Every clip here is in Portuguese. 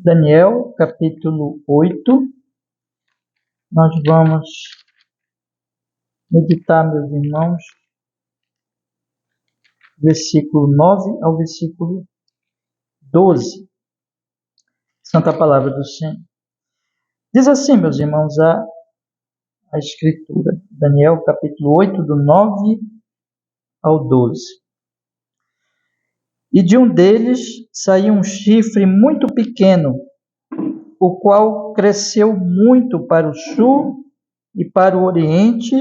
Daniel, capítulo 8. Nós vamos meditar, meus irmãos, versículo 9 ao versículo 12. Santa Palavra do Senhor. Diz assim, meus irmãos, a Escritura. Daniel, capítulo 8, do 9 ao 12. E de um deles saiu um chifre muito pequeno, o qual cresceu muito para o sul e para o oriente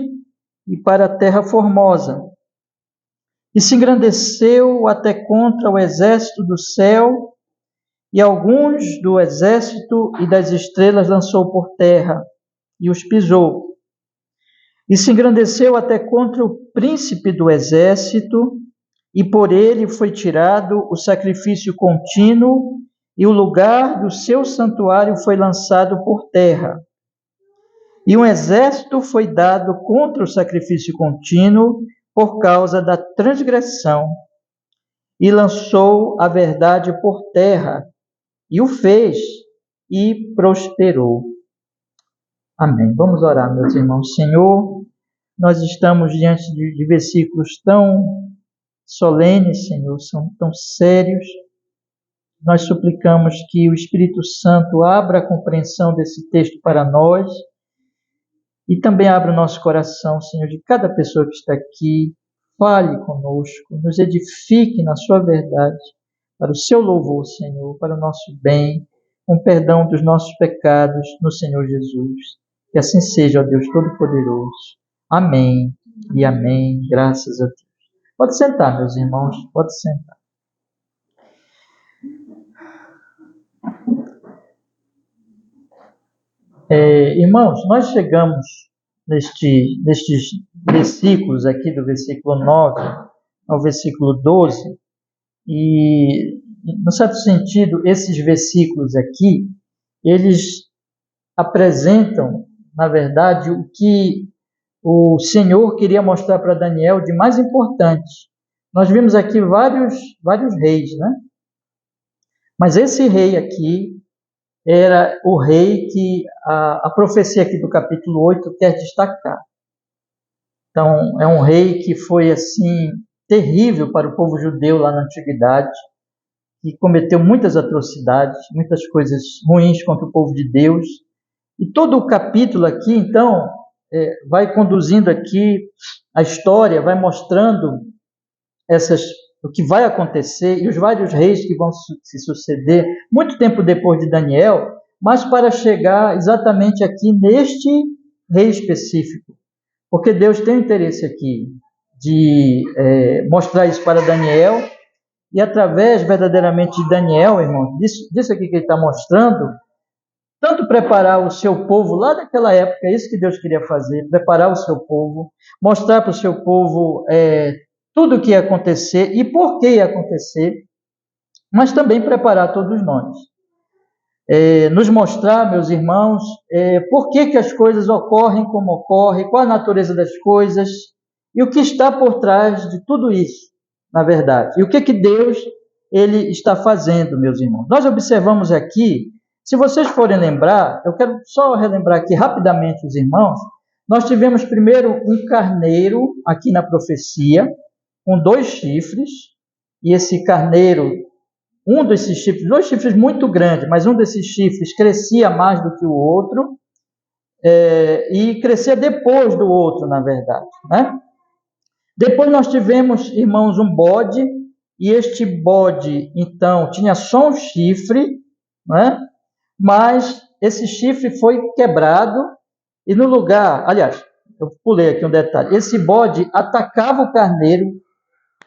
e para a terra formosa. E se engrandeceu até contra o exército do céu, e alguns do exército e das estrelas lançou por terra, e os pisou. E se engrandeceu até contra o príncipe do exército, e por ele foi tirado o sacrifício contínuo, e o lugar do seu santuário foi lançado por terra. E um exército foi dado contra o sacrifício contínuo por causa da transgressão, e lançou a verdade por terra, e o fez, e prosperou. Amém. Vamos orar, meus irmãos. Senhor, nós estamos diante de versículos tão solenes, Senhor, são tão sérios. Nós suplicamos que o Espírito Santo abra a compreensão desse texto para nós e também abra o nosso coração, Senhor, de cada pessoa que está aqui. Fale conosco, nos edifique na sua verdade, para o seu louvor, Senhor, para o nosso bem, com perdão dos nossos pecados no Senhor Jesus. Que assim seja, ó Deus Todo-Poderoso. Amém e amém. Graças a Deus. Pode sentar, meus irmãos, pode sentar. Irmãos, nós chegamos nestes versículos aqui, do versículo 9 ao versículo 12, e, no certo sentido, esses versículos aqui, eles apresentam, na verdade, o que o Senhor queria mostrar para Daniel de mais importante. Nós vimos aqui vários reis, né? Mas esse rei aqui era o rei que a profecia aqui do capítulo 8 quer destacar. Então, é um rei que foi, assim, terrível para o povo judeu lá na antiguidade, que cometeu muitas atrocidades, muitas coisas ruins contra o povo de Deus. E todo o capítulo aqui, então, vai conduzindo aqui a história, vai mostrando o que vai acontecer e os vários reis que vão se suceder muito tempo depois de Daniel, mas para chegar exatamente aqui neste rei específico. Porque Deus tem interesse aqui de mostrar isso para Daniel, e através verdadeiramente de Daniel, irmão, disso aqui que ele está mostrando, tanto preparar o seu povo lá daquela época, é isso que Deus queria fazer, preparar o seu povo, mostrar para o seu povo tudo o que ia acontecer e por que ia acontecer, mas também preparar todos nós. Nos mostrar, meus irmãos, por que as coisas ocorrem como ocorrem, qual a natureza das coisas e o que está por trás de tudo isso, na verdade. E o que Deus ele está fazendo, meus irmãos. Nós observamos aqui, se vocês forem lembrar, eu quero só relembrar aqui rapidamente os irmãos, nós tivemos primeiro um carneiro aqui na profecia, com 2 chifres, e esse carneiro, um desses chifres, 2 chifres muito grandes, mas um desses chifres crescia mais do que o outro, e crescia depois do outro, na verdade, né? Depois nós tivemos, irmãos, um bode, e este bode, então, tinha só um chifre, né? Mas esse chifre foi quebrado, e no lugar, aliás, eu pulei aqui um detalhe, esse bode atacava o carneiro,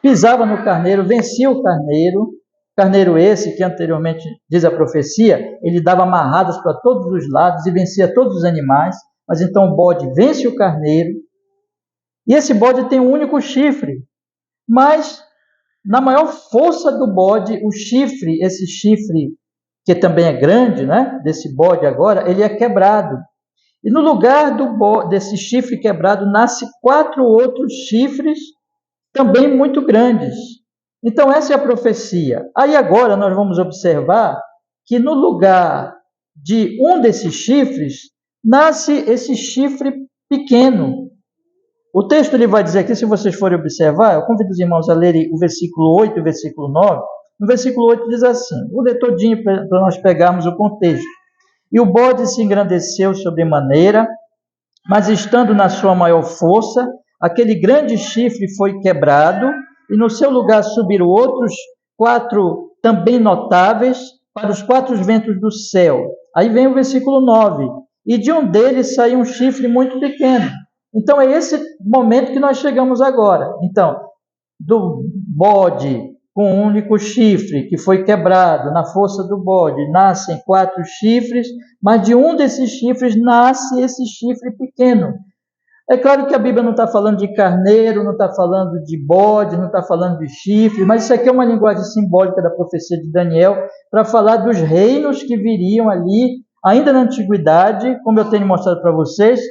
pisava no carneiro, vencia o carneiro esse que anteriormente, diz a profecia, ele dava amarradas para todos os lados e vencia todos os animais, mas então o bode vence o carneiro, e esse bode tem um único chifre, mas na maior força do bode, esse chifre, que também é grande, né, desse bode agora, ele é quebrado. E no lugar desse chifre quebrado, nasce 4 outros chifres, também muito grandes. Então, essa é a profecia. Aí agora nós vamos observar que no lugar de um desses chifres, nasce esse chifre pequeno. O texto ele vai dizer aqui, se vocês forem observar, eu convido os irmãos a lerem o versículo 8 e o versículo 9. No versículo 8 diz assim, vou ler todinho para nós pegarmos o contexto. E o bode se engrandeceu sobremaneira, mas estando na sua maior força, aquele grande chifre foi quebrado, e no seu lugar subiram outros 4 também notáveis para os 4 ventos do céu. Aí vem o versículo 9. E de um deles saiu um chifre muito pequeno. Então é esse momento que nós chegamos agora. Então, do bode com um único chifre, que foi quebrado na força do bode, nascem 4 chifres, mas de um desses chifres nasce esse chifre pequeno. É claro que a Bíblia não está falando de carneiro, não está falando de bode, não está falando de chifre, mas isso aqui é uma linguagem simbólica da profecia de Daniel para falar dos reinos que viriam ali, ainda na antiguidade, como eu tenho mostrado para vocês,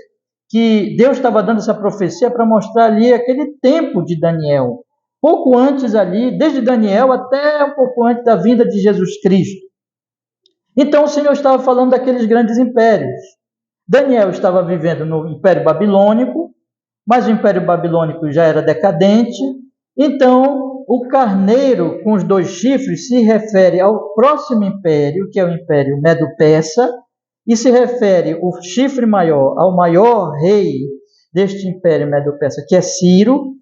que Deus estava dando essa profecia para mostrar ali aquele tempo de Daniel, pouco antes ali, desde Daniel até um pouco antes da vinda de Jesus Cristo. Então o Senhor estava falando daqueles grandes impérios. Daniel estava vivendo no Império Babilônico, mas o Império Babilônico já era decadente, então o carneiro com os 2 chifres se refere ao próximo império, que é o Império Medo-Persa, e se refere o chifre maior ao maior rei deste Império Medo-Persa, que é Ciro.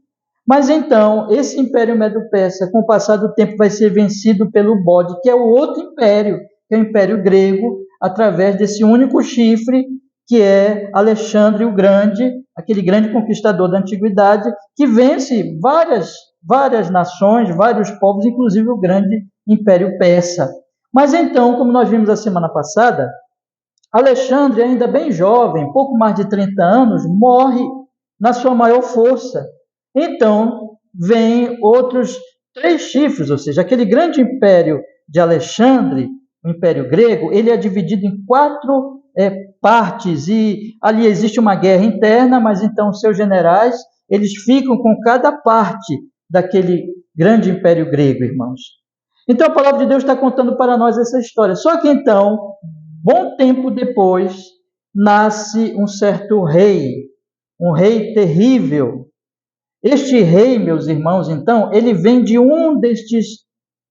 Mas então, esse Império Medo-Persa, com o passar do tempo, vai ser vencido pelo bode, que é o outro império, que é o Império Grego, através desse único chifre, que é Alexandre o Grande, aquele grande conquistador da antiguidade, que vence várias nações, vários povos, inclusive o grande Império Persa. Mas então, como nós vimos a semana passada, Alexandre, ainda bem jovem, pouco mais de 30 anos, morre na sua maior força. Então, vem outros 3 chifres, ou seja, aquele grande império de Alexandre, o Império Grego, ele é dividido em 4 partes, e ali existe uma guerra interna, mas então seus generais, eles ficam com cada parte daquele grande Império Grego, irmãos. Então, a palavra de Deus está contando para nós essa história. Só que então, bom tempo depois, nasce um certo rei, um rei terrível. Este rei, meus irmãos, então, ele vem de um destes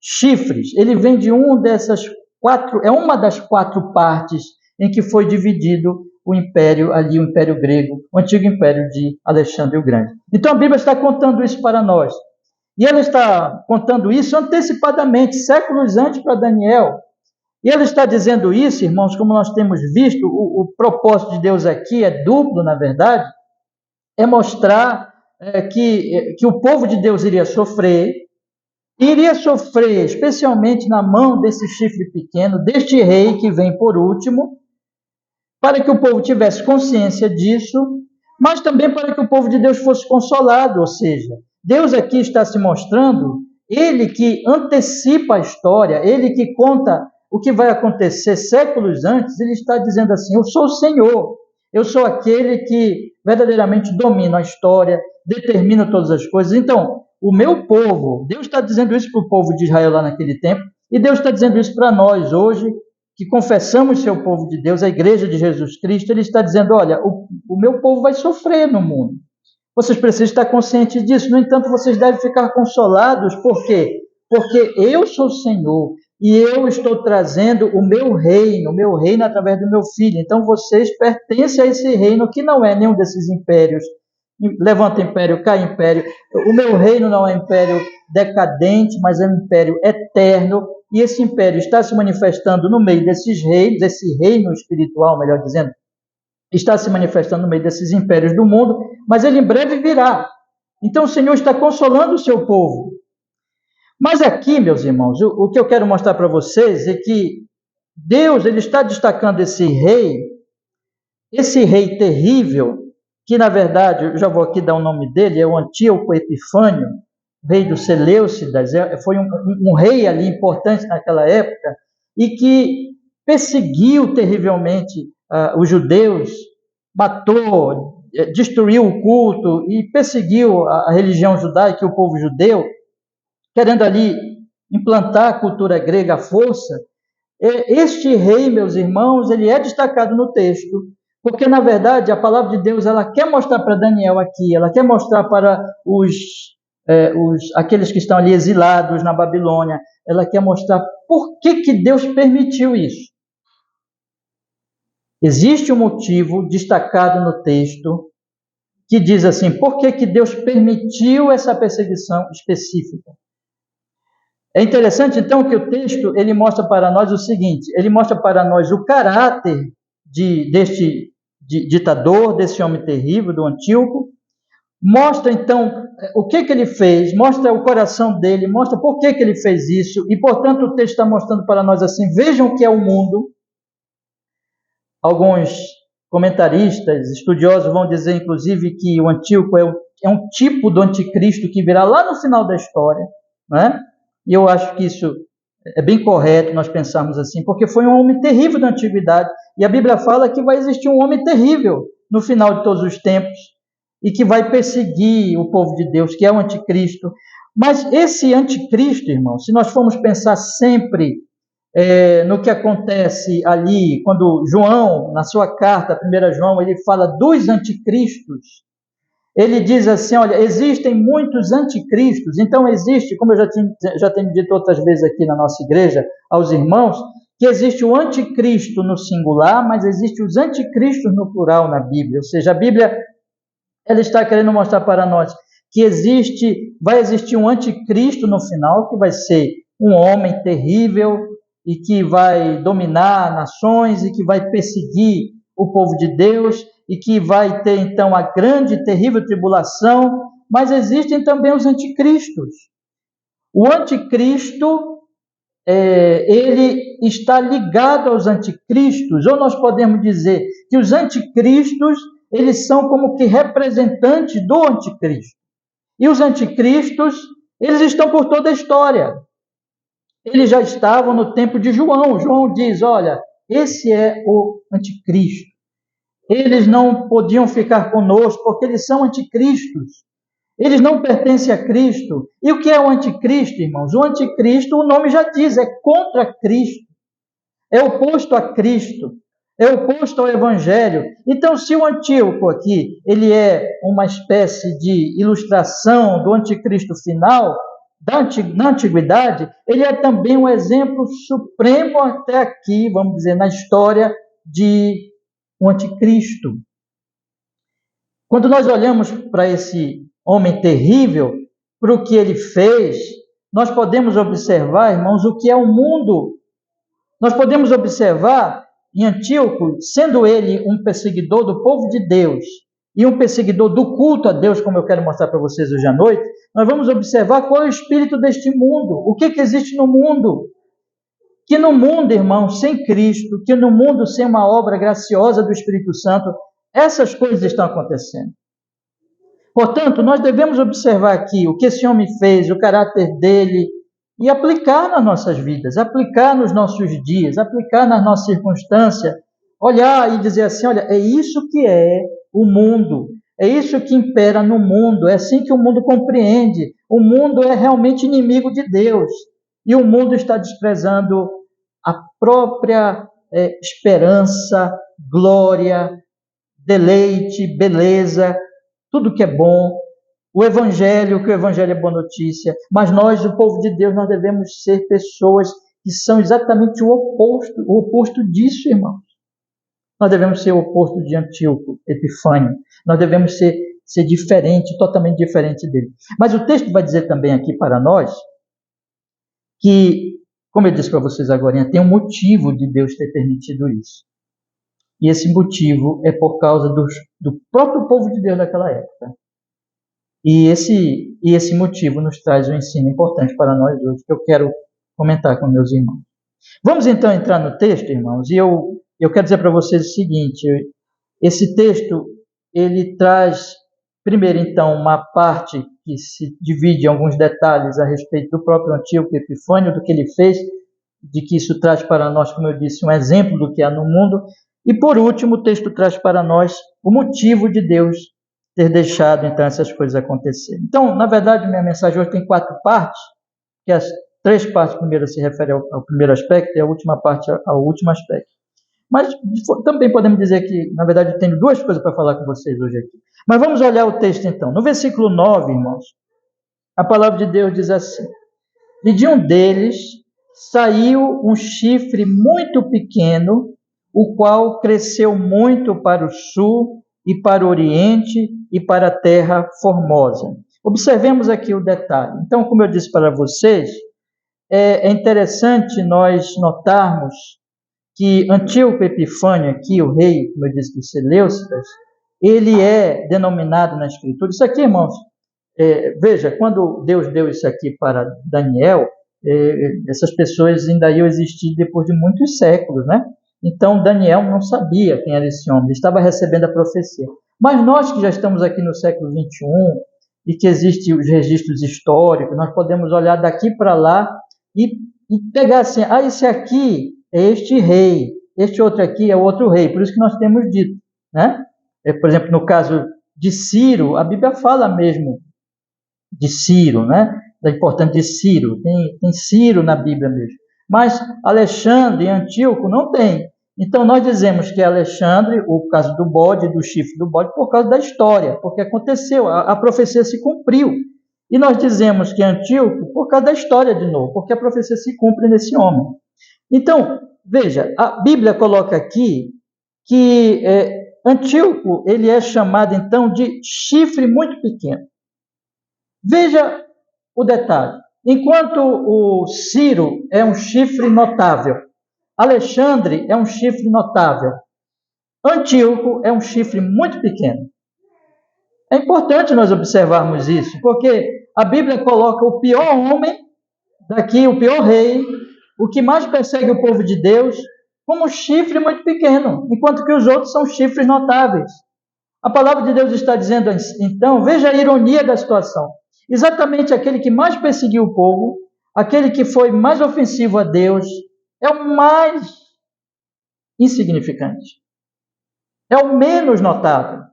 chifres, ele vem de um dessas 4, é uma das 4 partes em que foi dividido o império ali, o Império Grego, o antigo império de Alexandre o Grande. Então a Bíblia está contando isso para nós. E ela está contando isso antecipadamente, séculos antes para Daniel. E ela está dizendo isso, irmãos, como nós temos visto, o propósito de Deus aqui é duplo, na verdade, é mostrar que o povo de Deus iria sofrer especialmente na mão desse chifre pequeno, deste rei que vem por último, para que o povo tivesse consciência disso, mas também para que o povo de Deus fosse consolado, ou seja, Deus aqui está se mostrando, ele que antecipa a história, ele que conta o que vai acontecer séculos antes, ele está dizendo assim, eu sou o Senhor, eu sou aquele que verdadeiramente domina a história, determina todas as coisas. Então, o meu povo, Deus está dizendo isso para o povo de Israel lá naquele tempo, e Deus está dizendo isso para nós hoje, que confessamos ser o povo de Deus, a igreja de Jesus Cristo. Ele está dizendo, olha, o meu povo vai sofrer no mundo. Vocês precisam estar conscientes disso. No entanto, vocês devem ficar consolados. Por quê? Porque eu sou o Senhor e eu estou trazendo o meu reino através do meu filho. Então, vocês pertencem a esse reino que não é nenhum desses impérios. Levanta império, cai império. O meu reino não é império decadente, mas é um império eterno. E esse império está se manifestando no meio desses reinos, esse reino espiritual, melhor dizendo, está se manifestando no meio desses impérios do mundo, mas ele em breve virá. Então o Senhor está consolando o seu povo. Mas aqui, meus irmãos, o que eu quero mostrar para vocês é que Deus ele está destacando esse rei terrível, que na verdade, eu já vou aqui dar o nome dele, é o Antíoco Epifânio, rei dos Seleucidas, foi um rei ali importante naquela época, e que perseguiu terrivelmente os judeus, matou, destruiu o culto e perseguiu a religião judaica e o povo judeu, querendo ali implantar a cultura grega à força. Este rei, meus irmãos, ele é destacado no texto, porque, na verdade, a palavra de Deus, ela quer mostrar para Daniel aqui, ela quer mostrar para aqueles que estão ali exilados na Babilônia, ela quer mostrar por que Deus permitiu isso. Existe um motivo destacado no texto que diz assim, por que Deus permitiu essa perseguição específica? É interessante, então, que o texto ele mostra para nós o seguinte, ele mostra para nós o caráter deste ditador, desse homem terrível, do Antíoco, mostra, então, o que ele fez, mostra o coração dele, mostra por que ele fez isso, e, portanto, o texto está mostrando para nós assim, vejam o que é o mundo. Alguns comentaristas, estudiosos vão dizer, inclusive, que o Antíoco é um tipo do anticristo que virá lá no final da história, né? E eu acho que isso é bem correto nós pensarmos assim, porque foi um homem terrível da antiguidade, e a Bíblia fala que vai existir um homem terrível no final de todos os tempos, e que vai perseguir o povo de Deus, que é o anticristo. Mas esse anticristo, irmão, se nós formos pensar sempre no que acontece ali, quando João, na sua carta, 1 João, ele fala dos anticristos, ele diz assim, olha, existem muitos anticristos, então existe, como eu já tenho dito outras vezes aqui na nossa igreja, aos irmãos, que existe o anticristo no singular, mas existe os anticristos no plural na Bíblia, ou seja, a Bíblia ela está querendo mostrar para nós que vai existir um anticristo no final, que vai ser um homem terrível e que vai dominar nações e que vai perseguir o povo de Deus e que vai ter, então, a grande e terrível tribulação, mas existem também os anticristos. O anticristo, ele está ligado aos anticristos, ou nós podemos dizer que os anticristos, eles são como que representantes do anticristo. E os anticristos, eles estão por toda a história. Eles já estavam no tempo de João. João diz, olha, esse é o anticristo. Eles não podiam ficar conosco porque eles são anticristos. Eles não pertencem a Cristo. E o que é o anticristo, irmãos? O anticristo, o nome já diz, é contra Cristo. É oposto a Cristo. É oposto ao Evangelho. Então, se o Antíoco aqui, ele é uma espécie de ilustração do anticristo final, na antiguidade, ele é também um exemplo supremo até aqui, vamos dizer, na história de um anticristo. Quando nós olhamos para esse homem terrível, para o que ele fez, nós podemos observar, irmãos, o que é o mundo. Nós podemos observar em Antíoco, sendo ele um perseguidor do povo de Deus e um perseguidor do culto a Deus, como eu quero mostrar para vocês hoje à noite, nós vamos observar qual é o espírito deste mundo, o que existe no mundo. Que no mundo, irmão, sem Cristo, que no mundo sem uma obra graciosa do Espírito Santo, essas coisas estão acontecendo. Portanto, nós devemos observar aqui o que esse homem fez, o caráter dele, e aplicar nas nossas vidas, aplicar nos nossos dias, aplicar nas nossas circunstâncias, olhar e dizer assim, olha, é isso que é o mundo, é isso que impera no mundo, é assim que o mundo compreende, o mundo é realmente inimigo de Deus, e o mundo está desprezando a própria esperança, glória, deleite, beleza, tudo que é bom, o Evangelho, que o Evangelho é boa notícia, mas nós, o povo de Deus, nós devemos ser pessoas que são exatamente o oposto disso, irmãos. Nós devemos ser o oposto de Antíoco, Epifânio. Nós devemos ser diferente, totalmente diferente dele. Mas o texto vai dizer também aqui para nós que, como eu disse para vocês agora, tem um motivo de Deus ter permitido isso. E esse motivo é por causa do próprio povo de Deus daquela época. E esse motivo nos traz um ensino importante para nós hoje, que eu quero comentar com meus irmãos. Vamos então entrar no texto, irmãos, e eu quero dizer para vocês o seguinte, esse texto, ele traz, primeiro então, uma parte que se divide em alguns detalhes a respeito do próprio Antíoco Epifânio, do que ele fez, de que isso traz para nós, como eu disse, um exemplo do que há no mundo, e por último, o texto traz para nós o motivo de Deus ter deixado, então, essas coisas acontecerem. Então, na verdade, minha mensagem hoje tem 4 partes, que as 3 partes. A primeira se refere ao primeiro aspecto e a última parte ao último aspecto. Mas também podemos dizer que, na verdade, eu tenho 2 coisas para falar com vocês hoje aqui. Mas vamos olhar o texto então. No versículo 9, irmãos, a palavra de Deus diz assim: e de um deles saiu um chifre muito pequeno, o qual cresceu muito para o sul e para o oriente e para a terra formosa. Observemos aqui o detalhe. Então, como eu disse para vocês, é interessante nós notarmos que Antíoco Epifânio, aqui o rei, como eu disse, dos Seleucidas, ele é denominado na Escritura. Isso aqui, irmãos, veja, quando Deus deu isso aqui para Daniel, essas pessoas ainda iam existir depois de muitos séculos, né? Então, Daniel não sabia quem era esse homem, ele estava recebendo a profecia. Mas nós que já estamos aqui no século XXI, e que existem os registros históricos, nós podemos olhar daqui para lá e pegar assim, esse aqui é este rei, este outro aqui é outro rei, por isso que nós temos dito, né? Por exemplo, no caso de Ciro, a Bíblia fala mesmo de Ciro, né? Da importância de Ciro, tem Ciro na Bíblia mesmo. Mas Alexandre e Antíoco não tem. Então nós dizemos que Alexandre, o caso do bode, do chifre do bode, por causa da história, porque aconteceu, a profecia se cumpriu. E nós dizemos que Antíoco por causa da história de novo, porque a profecia se cumpre nesse homem. Então, veja, a Bíblia coloca aqui que Antíoco, ele é chamado então de chifre muito pequeno. Veja o detalhe. Enquanto o Ciro é um chifre notável, Alexandre é um chifre notável, Antíoco é um chifre muito pequeno. É importante nós observarmos isso, porque a Bíblia coloca o pior homem daqui, o pior rei, o que mais persegue o povo de Deus, como um chifre muito pequeno, enquanto que os outros são chifres notáveis. A palavra de Deus está dizendo, então, veja a ironia da situação. Exatamente aquele que mais perseguiu o povo, aquele que foi mais ofensivo a Deus, é o mais insignificante. É o menos notável.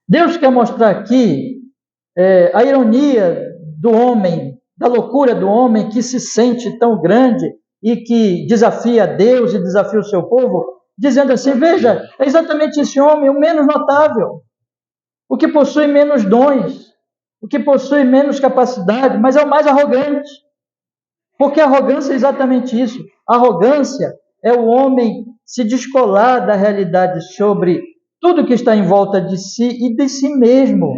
Deus quer mostrar aqui a ironia do homem, da loucura do homem que se sente tão grande e que desafia Deus e desafia o seu povo, dizendo assim, veja, é exatamente esse homem, o menos notável, o que possui menos dons, o que possui menos capacidade, mas é o mais arrogante. Porque a arrogância é exatamente isso. A arrogância é o homem se descolar da realidade sobre tudo que está em volta de si e de si mesmo.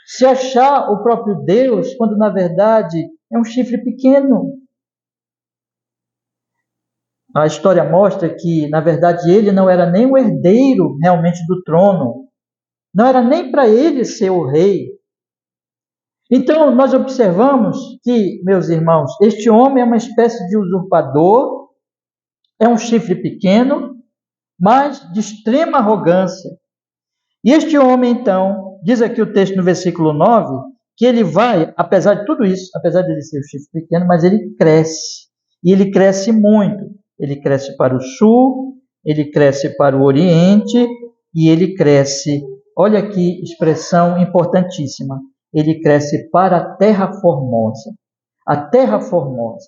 Se achar o próprio Deus, quando na verdade é um chifre pequeno. A história mostra que, na verdade, ele não era nem o herdeiro realmente do trono. Não era nem para ele ser o rei. Então, nós observamos que, meus irmãos, este homem é uma espécie de usurpador, é um chifre pequeno, mas de extrema arrogância. E este homem, então, diz aqui o texto no versículo 9, que ele vai, apesar de tudo isso, apesar de ele ser um chifre pequeno, mas ele cresce. E ele cresce muito. Ele cresce para o sul, ele cresce para o oriente, e ele cresce, olha que expressão importantíssima, ele cresce para a terra formosa. A terra formosa.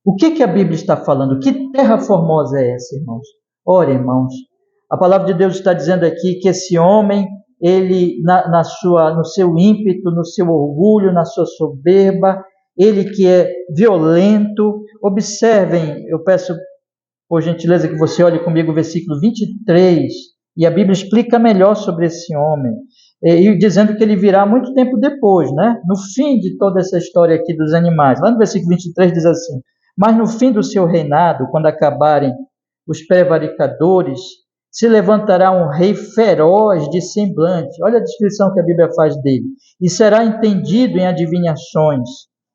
O que a Bíblia está falando? Que terra formosa é essa, irmãos? Ora, irmãos, a palavra de Deus está dizendo aqui que esse homem, ele no seu ímpeto, no seu orgulho, na sua soberba, ele que é violento. Observem, eu peço por gentileza que você olhe comigo o versículo 23, e a Bíblia explica melhor sobre esse homem, e dizendo que ele virá muito tempo depois, né? No fim de toda essa história aqui dos animais. Lá no versículo 23 diz assim, mas no fim do seu reinado, quando acabarem os prevaricadores, se levantará um rei feroz de semblante. Olha a descrição que a Bíblia faz dele. E será entendido em adivinhações,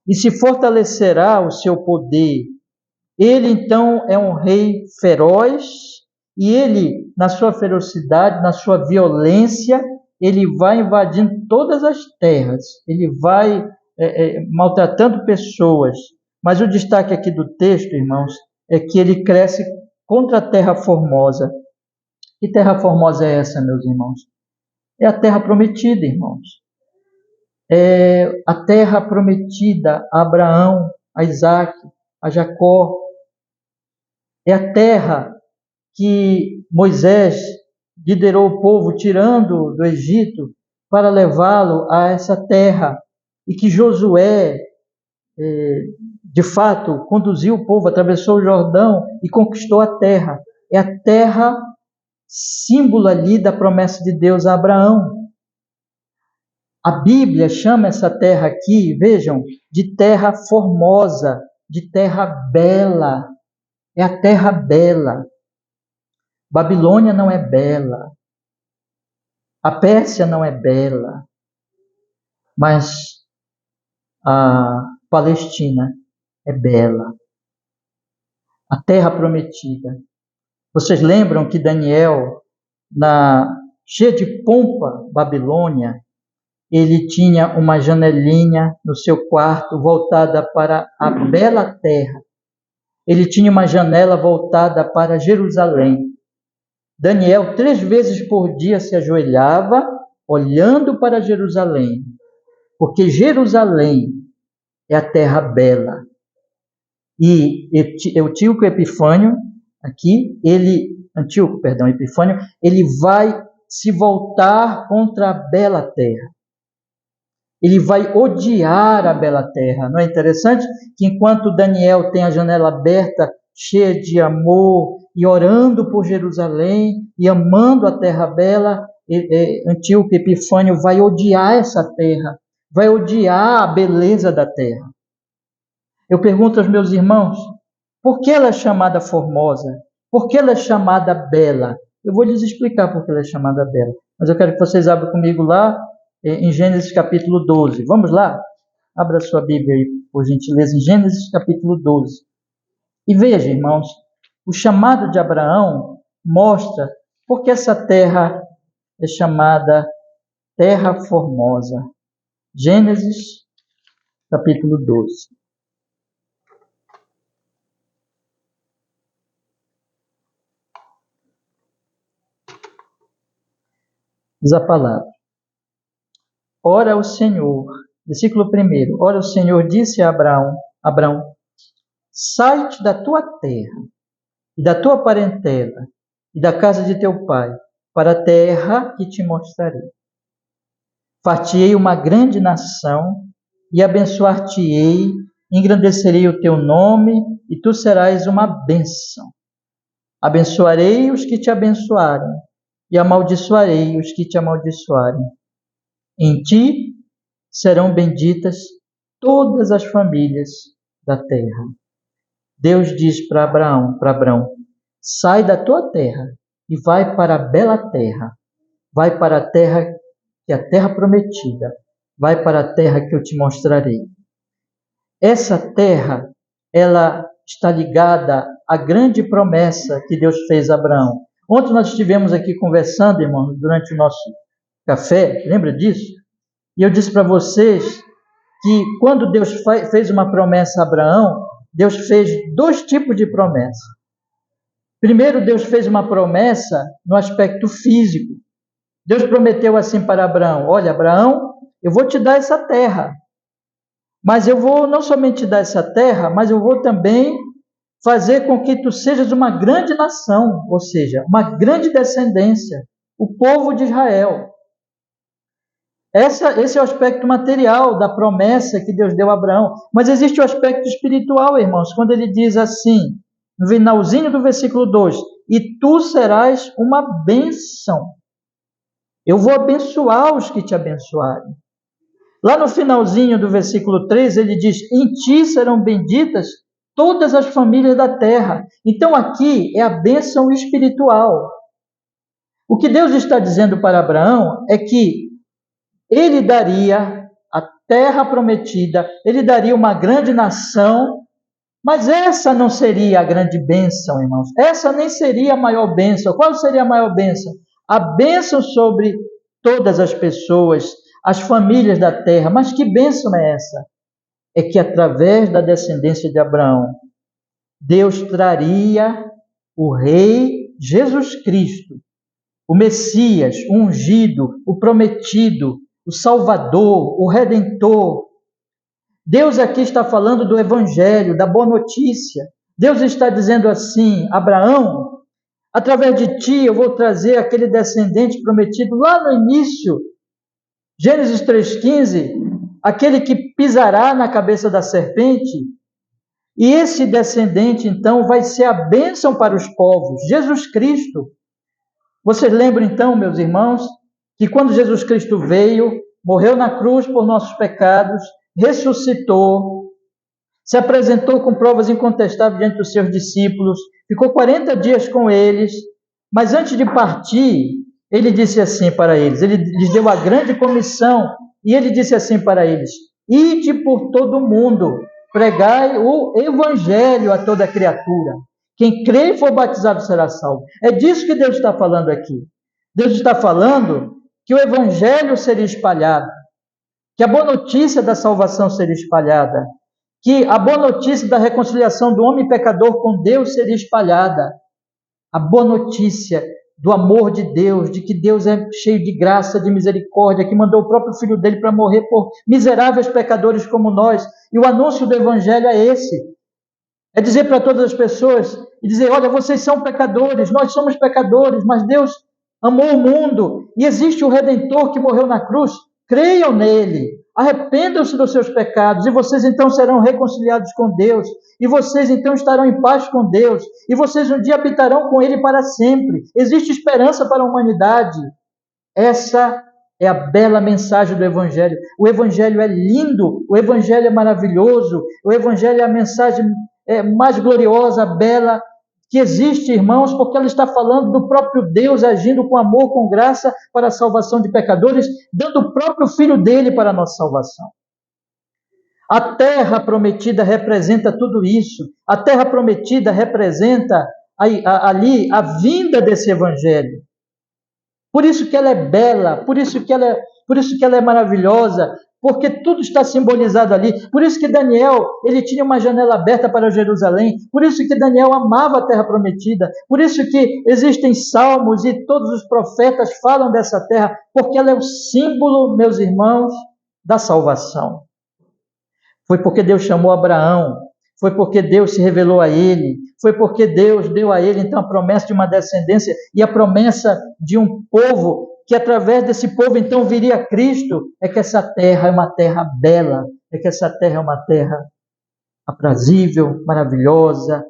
e se fortalecerá o seu poder. Ele, então, é um rei feroz, e ele, na sua ferocidade, na sua violência, ele vai invadindo todas as terras, ele vai maltratando pessoas. Mas o destaque aqui do texto, irmãos, é que ele cresce contra a terra formosa. Que terra formosa é essa, meus irmãos? É a terra prometida, irmãos. é a terra prometida a Abraão, a Isaac, a Jacó. É a terra que Moisés liderou o povo tirando do Egito para levá-lo a essa terra, e que Josué, de fato, conduziu o povo, atravessou o Jordão e conquistou a terra. É a terra símbolo ali da promessa de Deus a Abraão. A Bíblia chama essa terra aqui, vejam, de terra formosa, de terra bela. É a terra bela. Babilônia não é bela. A Pérsia não é bela. Mas a Palestina é bela. A terra prometida. Vocês lembram que Daniel, cheia de pompa Babilônia, ele tinha uma janelinha no seu quarto voltada para a bela terra. Ele tinha uma janela voltada para Jerusalém. Daniel 3 vezes por dia se ajoelhava, olhando para Jerusalém, porque Jerusalém é a terra bela. E Antíoco Epifânio, Epifânio, ele vai se voltar contra a bela terra. Ele vai odiar a bela terra. Não é interessante que enquanto Daniel tem a janela aberta, cheia de amor, e orando por Jerusalém, e amando a terra bela, Antíoco Epifânio vai odiar essa terra, vai odiar a beleza da terra. Eu pergunto aos meus irmãos, por que ela é chamada formosa? Por que ela é chamada bela? Eu vou lhes explicar por que ela é chamada bela, mas eu quero que vocês abram comigo lá, em Gênesis capítulo 12. Vamos lá? Abra sua Bíblia aí, por gentileza, em Gênesis capítulo 12. E veja, irmãos, o chamado de Abraão mostra por que essa terra é chamada Terra Formosa. Gênesis capítulo 12. Diz a palavra. Ora o Senhor, versículo 1, ora o Senhor disse a Abraão, sai-te da tua terra, e da tua parentela, e da casa de teu pai, para a terra que te mostrarei. Far-te-ei uma grande nação, e abençoar-te-ei, engrandecerei o teu nome, e tu serás uma bênção. Abençoarei os que te abençoarem, e amaldiçoarei os que te amaldiçoarem. Em ti serão benditas todas as famílias da terra. Deus diz para Abraão, sai da tua terra e vai para a bela terra. Vai para a terra que é a terra prometida. Vai para a terra que eu te mostrarei. Essa terra, ela está ligada à grande promessa que Deus fez a Abraão. Ontem nós estivemos aqui conversando, irmãos, durante o nosso café, lembra disso? E eu disse para vocês que quando Deus fez uma promessa a Abraão, Deus fez 2 tipos de promessa. Primeiro, Deus fez uma promessa no aspecto físico. Deus prometeu assim para Abraão, olha, Abraão, eu vou te dar essa terra, mas eu vou não somente te dar essa terra, mas eu vou também fazer com que tu sejas uma grande nação, ou seja, uma grande descendência, o povo de Israel. Esse é o aspecto material da promessa que Deus deu a Abraão. Mas existe o aspecto espiritual, irmãos, quando ele diz assim, no finalzinho do versículo 2, e tu serás uma bênção. Eu vou abençoar os que te abençoarem. Lá no finalzinho do versículo 3, ele diz, em ti serão benditas todas as famílias da terra. Então aqui é a bênção espiritual. O que Deus está dizendo para Abraão é que ele daria a terra prometida, ele daria uma grande nação, mas essa não seria a grande bênção, irmãos. Essa nem seria a maior bênção. Qual seria a maior bênção? A bênção sobre todas as pessoas, as famílias da terra. Mas que bênção é essa? É que através da descendência de Abraão, Deus traria o Rei Jesus Cristo, o Messias, o ungido, o prometido, o Salvador, o Redentor. Deus aqui está falando do Evangelho, da boa notícia. Deus está dizendo assim: Abraão, através de ti eu vou trazer aquele descendente prometido lá no início, Gênesis 3,15, aquele que pisará na cabeça da serpente. E esse descendente, então, vai ser a bênção para os povos, Jesus Cristo. Vocês lembram, então, meus irmãos, que quando Jesus Cristo veio, morreu na cruz por nossos pecados, ressuscitou, se apresentou com provas incontestáveis diante dos seus discípulos, ficou 40 dias com eles, mas antes de partir, ele disse assim para eles, ele lhes deu a grande comissão, e ele disse assim para eles: ide por todo o mundo, pregai o evangelho a toda criatura. Quem crê e for batizado será salvo. É disso que Deus está falando aqui. Deus está falando que o evangelho seria espalhado, que a boa notícia da salvação seria espalhada, que a boa notícia da reconciliação do homem pecador com Deus seria espalhada. A boa notícia do amor de Deus, de que Deus é cheio de graça, de misericórdia, que mandou o próprio Filho dele para morrer por miseráveis pecadores como nós. E o anúncio do Evangelho é esse. É dizer para todas as pessoas, e dizer, olha, vocês são pecadores, nós somos pecadores, mas Deus amou o mundo, e existe o Redentor que morreu na cruz. Creiam nele, arrependam-se dos seus pecados, e vocês então serão reconciliados com Deus, e vocês então estarão em paz com Deus, e vocês um dia habitarão com Ele para sempre. Existe esperança para a humanidade. Essa é a bela mensagem do Evangelho. O Evangelho é lindo, o Evangelho é maravilhoso, o Evangelho é a mensagem mais gloriosa, bela que existe, irmãos, porque ela está falando do próprio Deus agindo com amor, com graça para a salvação de pecadores, dando o próprio Filho dele para a nossa salvação. A terra prometida representa tudo isso. A terra prometida representa ali a vinda desse Evangelho. Por isso que ela é bela, por isso que ela é maravilhosa, porque tudo está simbolizado ali. Por isso que Daniel, ele tinha uma janela aberta para Jerusalém. Por isso que Daniel amava a terra prometida. Por isso que existem salmos e todos os profetas falam dessa terra, porque ela é o símbolo, meus irmãos, da salvação. Foi porque Deus chamou Abraão, foi porque Deus se revelou a ele, foi porque Deus deu a ele, então, a promessa de uma descendência e a promessa de um povo, que através desse povo, então, viria Cristo. É que essa terra é uma terra bela, é que essa terra é uma terra aprazível, maravilhosa,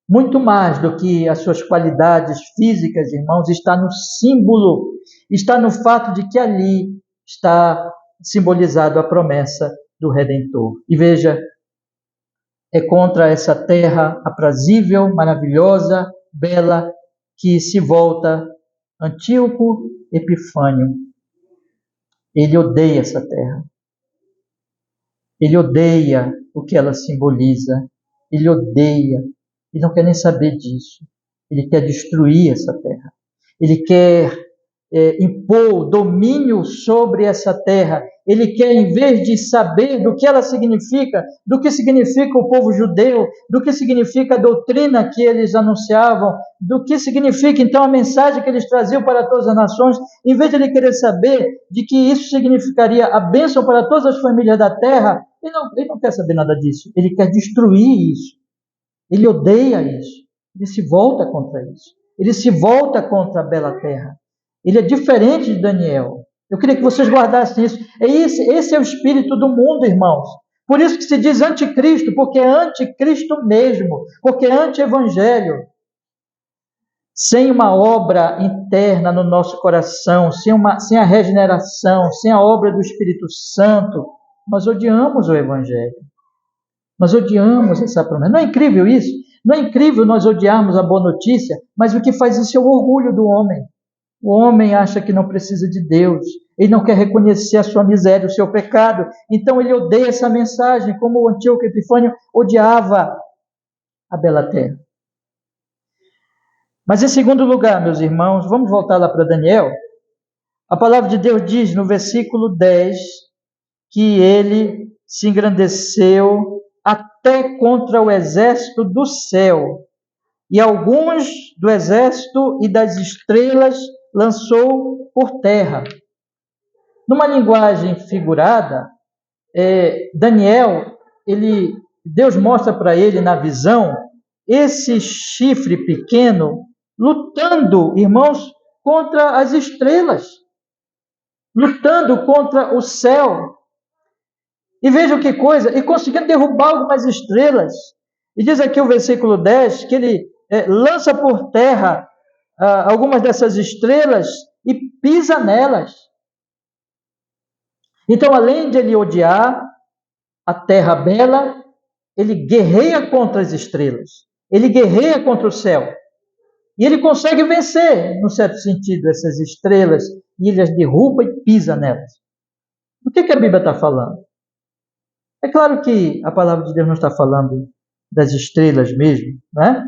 muito mais do que as suas qualidades físicas, irmãos, está no símbolo, está no fato de que ali está simbolizado a promessa do Redentor. E veja, é contra essa terra aprazível, maravilhosa, bela, que se volta Antíoco Epifânio. Ele odeia essa terra. Ele odeia o que ela simboliza. Ele odeia. Ele não quer nem saber disso. Ele quer destruir essa terra. Ele quer impor domínio sobre essa terra. Ele quer, em vez de saber do que ela significa, do que significa o povo judeu, do que significa a doutrina que eles anunciavam, do que significa então a mensagem que eles traziam para todas as nações, em vez de ele querer saber de que isso significaria a bênção para todas as famílias da terra, ele não quer saber nada disso. Ele quer destruir isso. Ele odeia isso. Ele se volta contra isso. Ele se volta contra a bela terra. Ele é diferente de Daniel. Eu queria que vocês guardassem isso. Esse é o espírito do mundo, irmãos. Por isso que se diz anticristo, porque é anticristo mesmo, porque é anti-evangelho. Sem uma obra interna no nosso coração, sem a regeneração, sem a obra do Espírito Santo, nós odiamos o evangelho. Nós odiamos essa promessa. Não é incrível isso? Não é incrível nós odiarmos a boa notícia, mas o que faz isso é o orgulho do homem. O homem acha que não precisa de Deus. Ele não quer reconhecer a sua miséria, o seu pecado. Então ele odeia essa mensagem, como o Antíoco Epifânio odiava a bela terra. Mas em segundo lugar, meus irmãos, vamos voltar lá para Daniel. A palavra de Deus diz no versículo 10 que ele se engrandeceu até contra o exército do céu, e alguns do exército e das estrelas lançou por terra. Numa linguagem figurada, Daniel, Deus mostra para ele na visão esse chifre pequeno lutando, irmãos, contra as estrelas, lutando contra o céu. E vejam que coisa, e conseguindo derrubar algumas estrelas. E diz aqui o versículo 10 que ele lança por terra algumas dessas estrelas e pisa nelas. Então, além de ele odiar a terra bela, ele guerreia contra as estrelas. Ele guerreia contra o céu. E ele consegue vencer, no certo sentido, essas estrelas, e ele as derruba e pisa nelas. O que a Bíblia está falando? É claro que a palavra de Deus não está falando das estrelas mesmo, né?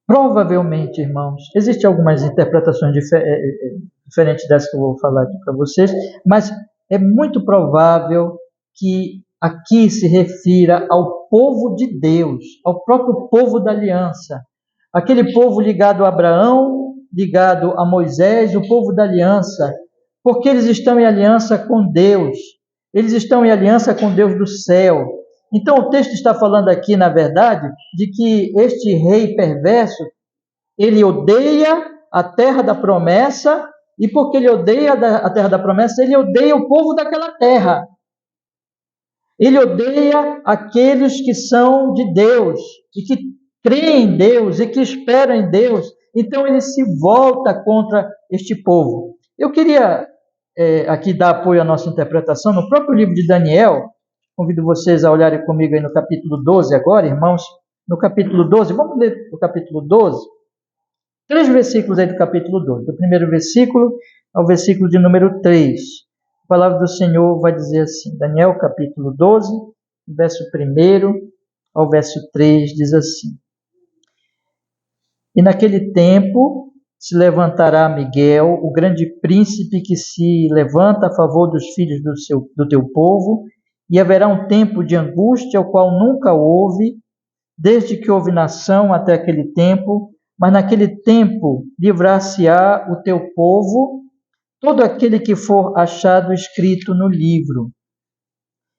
Provavelmente, irmãos, existem algumas interpretações diferentes dessas que eu vou falar aqui para vocês, mas é muito provável que aqui se refira ao povo de Deus, ao próprio povo da aliança, aquele povo ligado a Abraão, ligado a Moisés, o povo da aliança, porque eles estão em aliança com Deus, eles estão em aliança com Deus do céu. Então o texto está falando aqui, na verdade, de que este rei perverso, ele odeia a terra da promessa, e porque ele odeia a terra da promessa, ele odeia o povo daquela terra. Ele odeia aqueles que são de Deus, e que creem em Deus, e que esperam em Deus. Então ele se volta contra este povo. Eu queria aqui dar apoio à nossa interpretação no próprio livro de Daniel. Convido vocês a olharem comigo aí no capítulo 12 agora, irmãos. No capítulo 12, vamos ler o capítulo 12. 3 versículos aí do capítulo 12. Do primeiro versículo ao versículo de número 3. A palavra do Senhor vai dizer assim, Daniel capítulo 12, verso 1 ao verso 3, diz assim: E naquele tempo se levantará Miguel, o grande príncipe que se levanta a favor dos filhos do teu povo, e haverá um tempo de angústia, o qual nunca houve, desde que houve nação até aquele tempo, mas naquele tempo livrar-se-á o teu povo, todo aquele que for achado escrito no livro.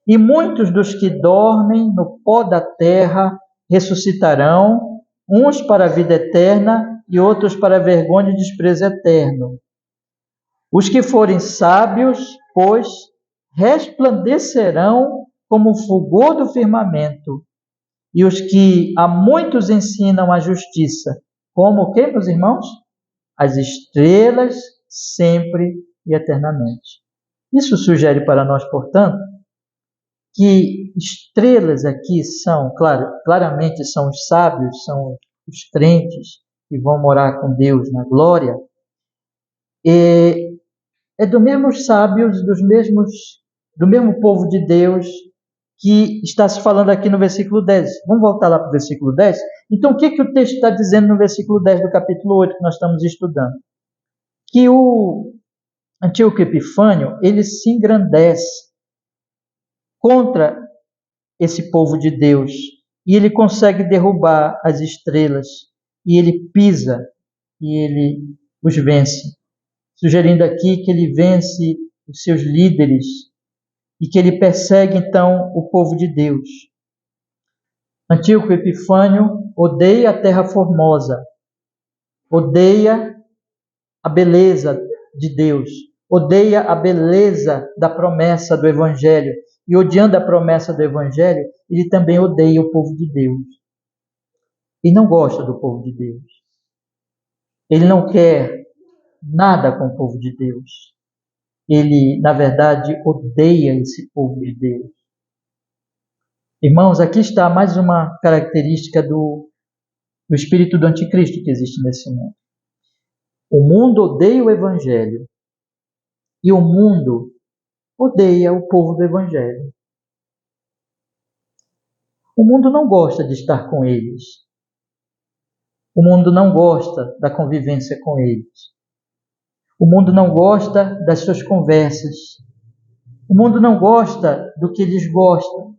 E muitos dos que dormem no pó da terra ressuscitarão, uns para a vida eterna e outros para a vergonha e desprezo eterno. Os que forem sábios, pois, resplandecerão como o fulgor do firmamento, e os que a muitos ensinam a justiça, como o que, meus irmãos? As estrelas sempre e eternamente. Isso sugere para nós, portanto, que estrelas aqui são, claramente são os sábios, são os crentes que vão morar com Deus na glória, e é dos mesmos sábios, do mesmo povo de Deus que está se falando aqui no versículo 10. Vamos voltar lá para o versículo 10? Então, o que o texto está dizendo no versículo 10 do capítulo 8 que nós estamos estudando? Que o Antíoco Epifânio, ele se engrandece contra esse povo de Deus, e ele consegue derrubar as estrelas, e ele pisa, e ele os vence, sugerindo aqui que ele vence os seus líderes, e que ele persegue, então, o povo de Deus. Antíoco Epifânio odeia a terra formosa, odeia a beleza de Deus, odeia a beleza da promessa do Evangelho, e odiando a promessa do Evangelho, ele também odeia o povo de Deus. E não gosta do povo de Deus. Ele não quer nada com o povo de Deus. Ele, na verdade, odeia esse povo de Deus. Irmãos, aqui está mais uma característica do espírito do anticristo que existe nesse mundo. O mundo odeia o Evangelho. E o mundo odeia o povo do Evangelho. O mundo não gosta de estar com eles. O mundo não gosta da convivência com eles. O mundo não gosta das suas conversas. O mundo não gosta do que eles gostam.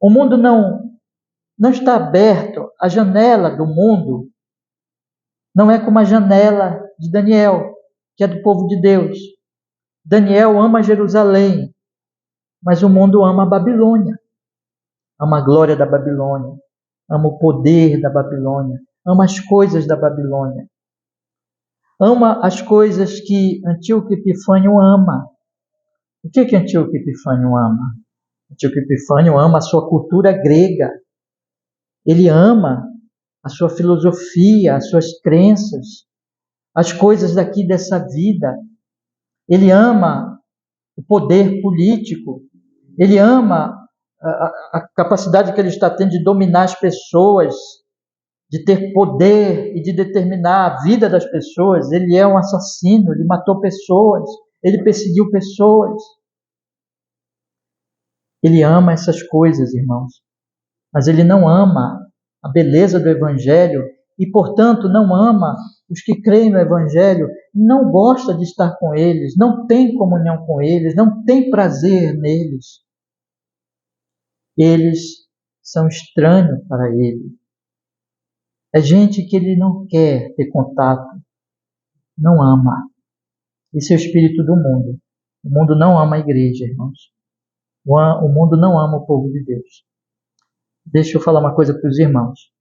O mundo não está aberto. A janela do mundo não é como a janela de Daniel, que é do povo de Deus. Daniel ama Jerusalém, mas o mundo ama a Babilônia, ama a glória da Babilônia, ama o poder da Babilônia, ama as coisas da Babilônia, ama as coisas que Antíoco Epifânio ama. O que Antíoco Epifânio ama? Antíoco Epifânio ama a sua cultura grega, ele ama a sua filosofia, as suas crenças, as coisas daqui dessa vida. Ele ama o poder político, ele ama a capacidade que ele está tendo de dominar as pessoas, de ter poder e de determinar a vida das pessoas. Ele é um assassino, ele matou pessoas, ele perseguiu pessoas. Ele ama essas coisas, irmãos, mas ele não ama a beleza do Evangelho e, portanto, não ama os que creem no Evangelho, não gosta de estar com eles, não tem comunhão com eles, não tem prazer neles. Eles são estranhos para ele. É gente que ele não quer ter contato, não ama. Esse é o espírito do mundo. O mundo não ama a igreja, irmãos. O mundo não ama o povo de Deus. Deixa eu falar uma coisa para os irmãos.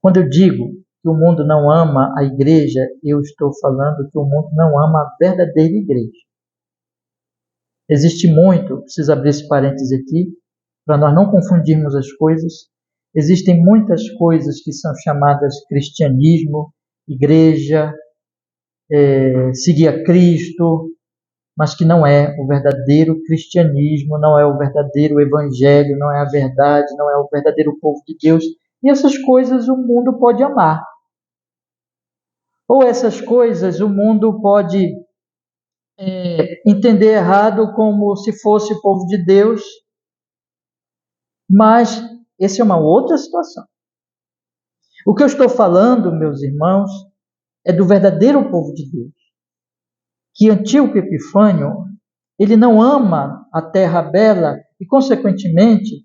Quando eu digo que o mundo não ama a igreja, eu estou falando que o mundo não ama a verdadeira igreja. Existe muito, preciso abrir esse parêntese aqui, para nós não confundirmos as coisas. Existem muitas coisas que são chamadas cristianismo, igreja, seguir a Cristo, mas que não é o verdadeiro cristianismo, não é o verdadeiro evangelho, não é a verdade, não é o verdadeiro povo de Deus. E essas coisas o mundo pode amar. Ou essas coisas o mundo pode entender errado como se fosse o povo de Deus, mas essa é uma outra situação. O que eu estou falando, meus irmãos, é do verdadeiro povo de Deus. Que Antíoco Epifânio, ele não ama a terra bela e, consequentemente,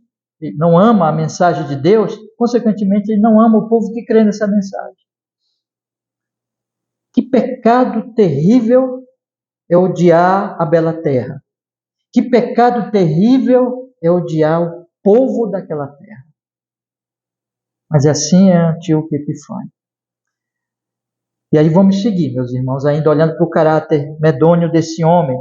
não ama a mensagem de Deus, consequentemente, ele não ama o povo que crê nessa mensagem. Que pecado terrível é odiar a bela terra. Que pecado terrível é odiar o povo daquela terra. Mas assim é Antíoco Epifânio. E aí vamos seguir, meus irmãos, ainda olhando para o caráter medonho desse homem.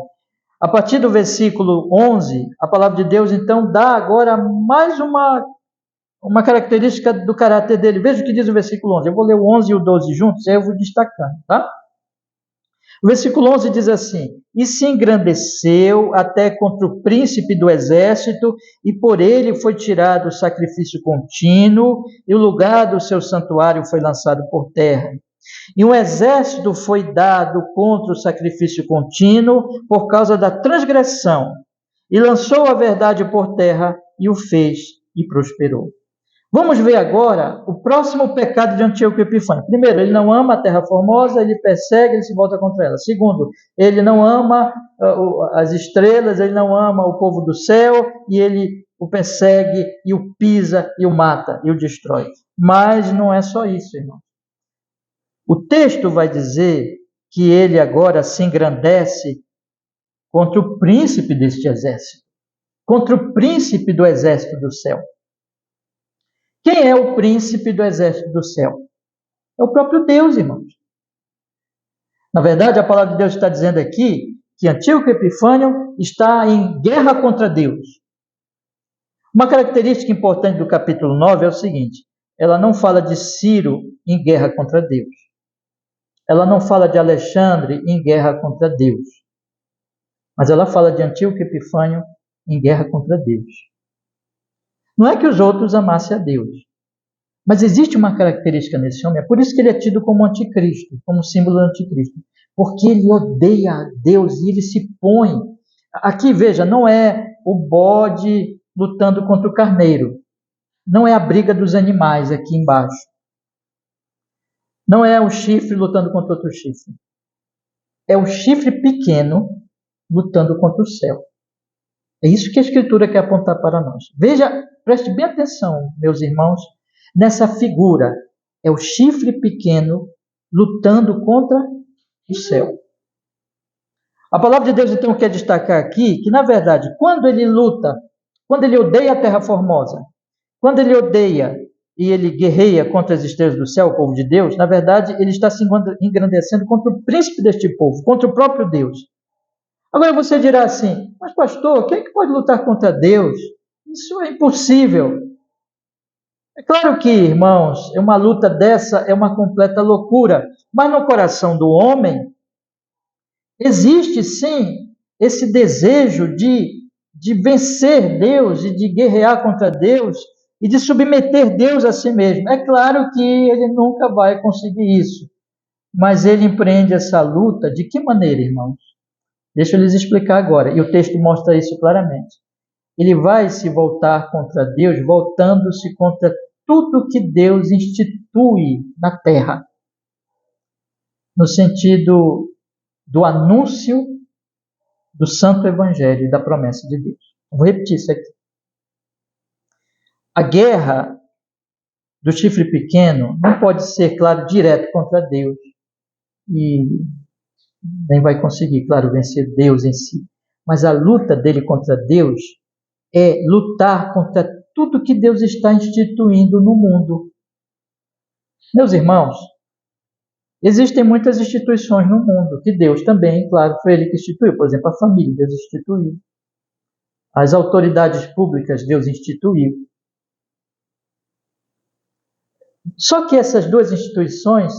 A partir do versículo 11, a palavra de Deus, então, dá agora mais uma característica do caráter dele. Veja o que diz o versículo 11. Eu vou ler o 11 e o 12 juntos, aí eu vou destacando, tá? O versículo 11 diz assim: E se engrandeceu até contra o príncipe do exército, e por ele foi tirado o sacrifício contínuo, e o lugar do seu santuário foi lançado por terra. E um exército foi dado contra o sacrifício contínuo por causa da transgressão, e lançou a verdade por terra, e o fez, e prosperou. Vamos ver agora o próximo pecado de Antíoco Epifânio. Primeiro, ele não ama a terra formosa, ele persegue, ele se volta contra ela. Segundo, ele não ama as estrelas, ele não ama o povo do céu, e ele o persegue, e o pisa, e o mata, e o destrói. Mas não é só isso, irmão. O texto vai dizer que ele agora se engrandece contra o príncipe deste exército, contra o príncipe do exército do céu. Quem é o príncipe do exército do céu? É o próprio Deus, irmãos. Na verdade, a palavra de Deus está dizendo aqui que Antíoco Epifânio está em guerra contra Deus. Uma característica importante do capítulo 9 é o seguinte: ela não fala de Ciro em guerra contra Deus. Ela não fala de Alexandre em guerra contra Deus. Mas ela fala de Antíoco Epifânio em guerra contra Deus. Não é que os outros amassem a Deus, mas existe uma característica nesse homem, é por isso que ele é tido como anticristo, como símbolo do anticristo, porque ele odeia a Deus e ele se põe. Aqui, veja, não é o bode lutando contra o carneiro, não é a briga dos animais aqui embaixo, não é o chifre lutando contra outro chifre, é o chifre pequeno lutando contra o céu. É isso que a Escritura quer apontar para nós. Veja, preste bem atenção, meus irmãos, nessa figura. É o chifre pequeno lutando contra o céu. A palavra de Deus, então, quer destacar aqui que, na verdade, quando ele luta, quando ele odeia a terra formosa, quando ele odeia e ele guerreia contra as estrelas do céu, o povo de Deus, na verdade, ele está se engrandecendo contra o príncipe deste povo, contra o próprio Deus. Agora você dirá assim, mas pastor, quem é que pode lutar contra Deus? Isso é impossível. É claro que, irmãos, uma luta dessa é uma completa loucura, mas no coração do homem existe sim esse desejo de vencer Deus e de guerrear contra Deus e de submeter Deus a si mesmo. É claro que ele nunca vai conseguir isso, mas ele empreende essa luta de que maneira, irmãos? Deixa eu lhes explicar agora, e o texto mostra isso claramente. Ele vai se voltar contra Deus, voltando-se contra tudo que Deus institui na terra, no sentido do anúncio do santo evangelho e da promessa de Deus. Vou repetir isso aqui. A guerra do chifre pequeno não pode ser, claro, direto contra Deus e nem vai conseguir, claro, vencer Deus em si. Mas a luta dele contra Deus é lutar contra tudo que Deus está instituindo no mundo. Meus irmãos, existem muitas instituições no mundo que Deus também, claro, foi Ele que instituiu. Por exemplo, a família, Deus instituiu. As autoridades públicas, Deus instituiu. Só que essas duas instituições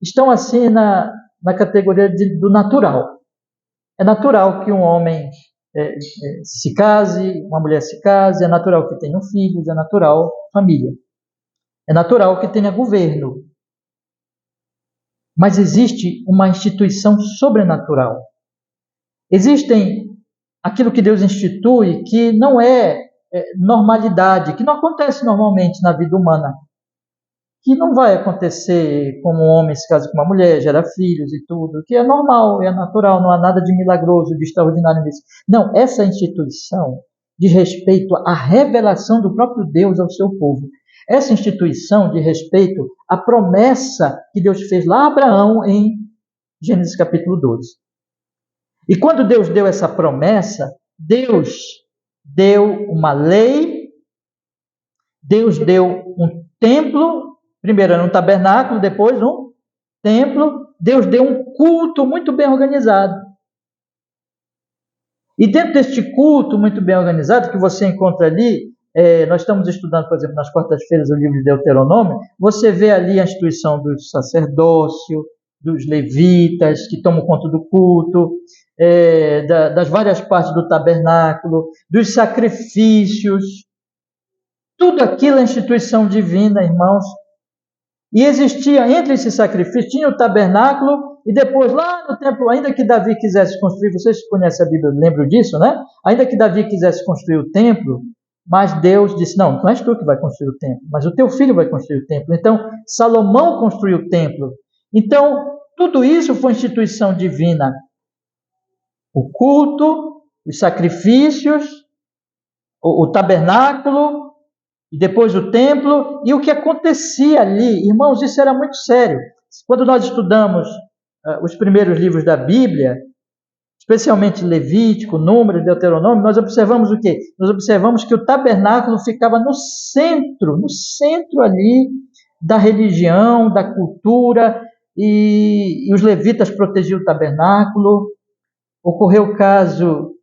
estão assim na categoria do natural. É natural que um homem se case, uma mulher se case, é natural que tenham filhos, é natural família. É natural que tenha governo. Mas existe uma instituição sobrenatural. Existem aquilo que Deus institui que não é normalidade, que não acontece normalmente na vida humana. Que não vai acontecer como um homem se casa com uma mulher, gera filhos e tudo, que é normal, é natural, não há nada de milagroso, de extraordinário nisso. Não, essa instituição diz respeito à revelação do próprio Deus ao seu povo. Essa instituição diz respeito à promessa que Deus fez lá a Abraão em Gênesis capítulo 12. E quando Deus deu essa promessa, Deus deu uma lei, Deus deu um templo. Primeiro era um tabernáculo, depois um templo. Deus deu um culto muito bem organizado. E dentro deste culto muito bem organizado, que você encontra ali, nós estamos estudando, por exemplo, nas quartas-feiras o livro de Deuteronômio, você vê ali a instituição do sacerdócio, dos levitas, que tomam conta do culto, das várias partes do tabernáculo, dos sacrifícios. Tudo aquilo é instituição divina, irmãos. E existia, entre esses sacrifícios, tinha o tabernáculo, e depois lá no templo, ainda que Davi quisesse construir, vocês conhecem a Bíblia, lembram disso, né? Ainda que Davi quisesse construir o templo, mas Deus disse, não és tu que vai construir o templo, mas o teu filho vai construir o templo. Então, Salomão construiu o templo. Então, tudo isso foi instituição divina. O culto, os sacrifícios, o tabernáculo, e depois o templo, e o que acontecia ali, irmãos, isso era muito sério. Quando nós estudamos os primeiros livros da Bíblia, especialmente Levítico, Números, Deuteronômio, nós observamos o quê? Nós observamos que o tabernáculo ficava no centro ali da religião, da cultura, e os levitas protegiam o tabernáculo. Ocorreu o caso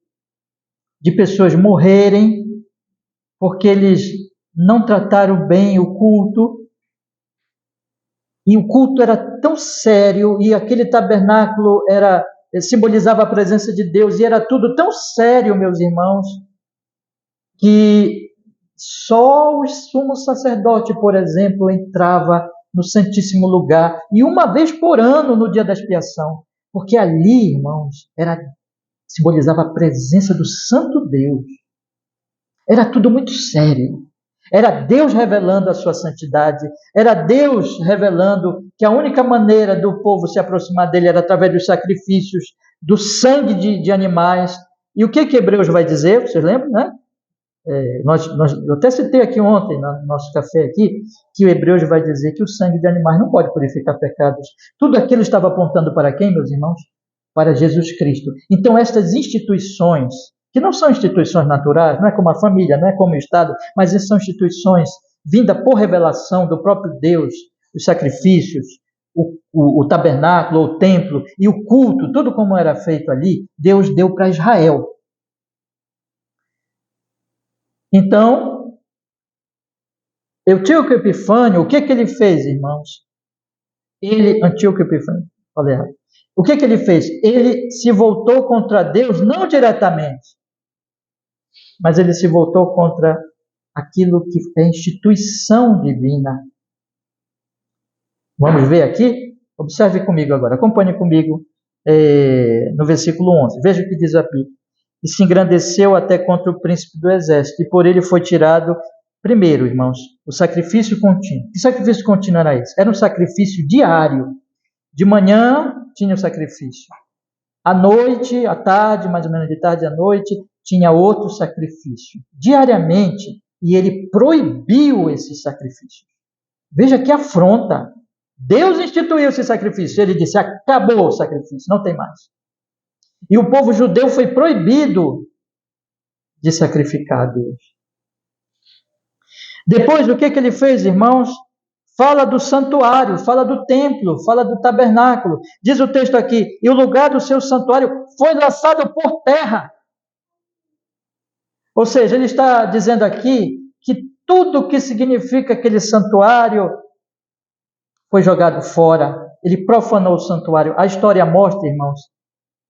de pessoas morrerem porque eles não trataram bem o culto, e o culto era tão sério, e aquele tabernáculo simbolizava a presença de Deus, e era tudo tão sério, meus irmãos, que só o sumo sacerdote, por exemplo, entrava no Santíssimo Lugar, e uma vez por ano, no dia da expiação, porque ali, irmãos, simbolizava a presença do Santo Deus. Era tudo muito sério. Era Deus revelando a sua santidade, era Deus revelando que a única maneira do povo se aproximar dele era através dos sacrifícios, do sangue de animais. E o que Hebreus vai dizer? Vocês lembram, né? Eu até citei aqui ontem, no nosso café aqui, que o Hebreus vai dizer que o sangue de animais não pode purificar pecados. Tudo aquilo estava apontando para quem, meus irmãos? para Jesus Cristo. Então, estas instituições, que não são instituições naturais, não é como a família, não é como o Estado, mas são instituições vindas por revelação do próprio Deus, os sacrifícios, o tabernáculo, o templo e o culto, tudo como era feito ali, Deus deu para Israel. Então, Antíoco Epifânio, o que ele fez, irmãos? Antíoco Epifânio, falei errado. O que ele fez? Ele se voltou contra Deus, não diretamente, mas ele se voltou contra aquilo que é instituição divina. Vamos ver aqui? Observe comigo agora, acompanhe comigo no versículo 11. Veja o que diz a Bíblia. E se engrandeceu até contra o príncipe do exército, e por ele foi tirado, primeiro, irmãos, o sacrifício contínuo. Que sacrifício contínuo era esse? Era um sacrifício diário. De manhã tinha o sacrifício. À noite, à tarde, mais ou menos de tarde à noite, tinha outro sacrifício. Diariamente, e ele proibiu esse sacrifício. Veja que afronta. Deus instituiu esse sacrifício. Ele disse, acabou o sacrifício, não tem mais. E o povo judeu foi proibido de sacrificar a Deus. Depois, o que ele fez, irmãos? Fala do santuário, fala do templo, fala do tabernáculo. Diz o texto aqui, e o lugar do seu santuário foi lançado por terra. Ou seja, ele está dizendo aqui que tudo que significa aquele santuário foi jogado fora. Ele profanou o santuário. A história mostra, irmãos,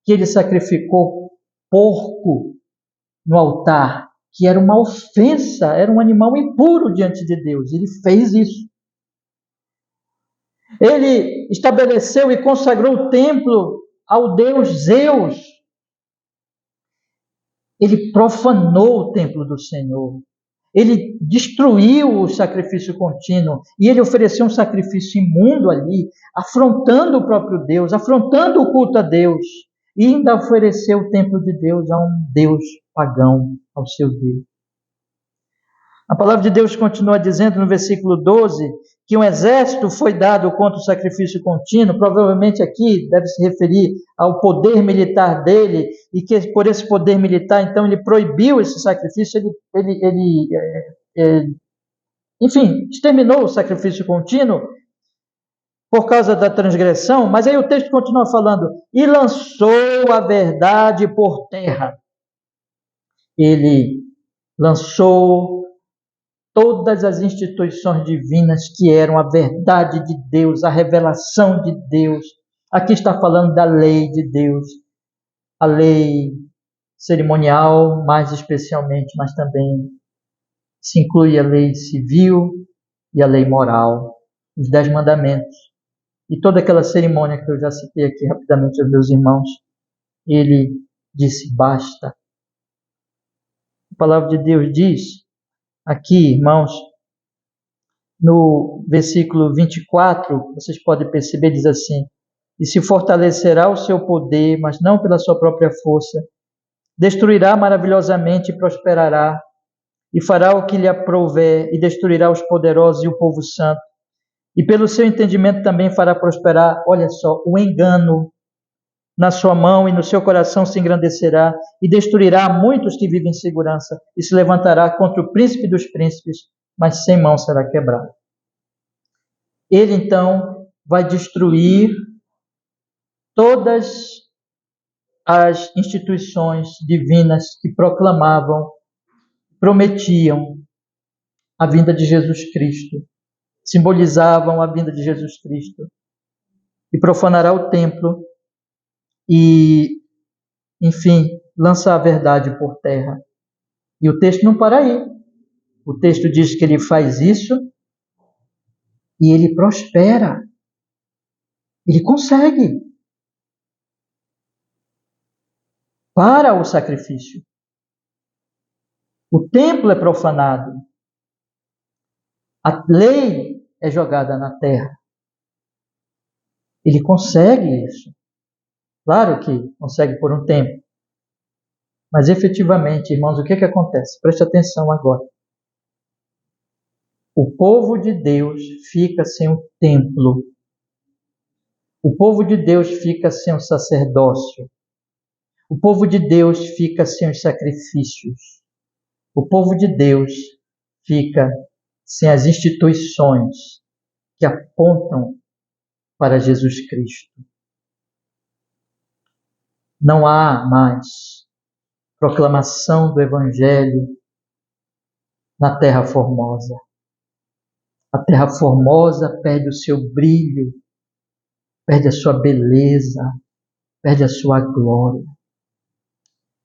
que ele sacrificou porco no altar, que era uma ofensa, era um animal impuro diante de Deus. Ele fez isso. Ele estabeleceu e consagrou o templo ao deus Zeus. Ele profanou o templo do Senhor. Ele destruiu o sacrifício contínuo e ele ofereceu um sacrifício imundo ali, afrontando o próprio Deus, afrontando o culto a Deus. E ainda ofereceu o templo de Deus a um Deus pagão, ao seu Deus. A palavra de Deus continua dizendo no versículo 12 que um exército foi dado contra o sacrifício contínuo, provavelmente aqui deve se referir ao poder militar dele, e que por esse poder militar, então, ele proibiu esse sacrifício, enfim, exterminou o sacrifício contínuo por causa da transgressão, mas aí o texto continua falando, e lançou a verdade por terra. Ele lançou todas as instituições divinas que eram a verdade de Deus, a revelação de Deus. Aqui está falando da lei de Deus, a lei cerimonial, mais especialmente, mas também se inclui a lei civil e a lei moral, os 10 mandamentos. E toda aquela cerimônia que eu já citei aqui rapidamente aos meus irmãos, ele disse, basta. A palavra de Deus diz, aqui, irmãos, no versículo 24, vocês podem perceber, diz assim, e se fortalecerá o seu poder, mas não pela sua própria força, destruirá maravilhosamente e prosperará, e fará o que lhe aprouver, e destruirá os poderosos e o povo santo, e pelo seu entendimento também fará prosperar, olha só, o engano na sua mão, e no seu coração se engrandecerá, e destruirá muitos que vivem em segurança, e se levantará contra o príncipe dos príncipes, mas sem mão será quebrado. Ele então vai destruir todas as instituições divinas que proclamavam, prometiam a vinda de Jesus Cristo, simbolizavam a vinda de Jesus Cristo, e profanará o templo e, enfim, lança a verdade por terra. E o texto não para aí. O texto diz que ele faz isso e ele prospera. Ele consegue. Para o sacrifício. O templo é profanado. A lei é jogada na terra. Ele consegue isso. Claro que consegue por um tempo. Mas efetivamente, irmãos, o que acontece? Preste atenção agora. O povo de Deus fica sem o templo. O povo de Deus fica sem o sacerdócio. O povo de Deus fica sem os sacrifícios. O povo de Deus fica sem as instituições que apontam para Jesus Cristo. Não há mais proclamação do Evangelho na Terra Formosa. A Terra Formosa perde o seu brilho, perde a sua beleza, perde a sua glória.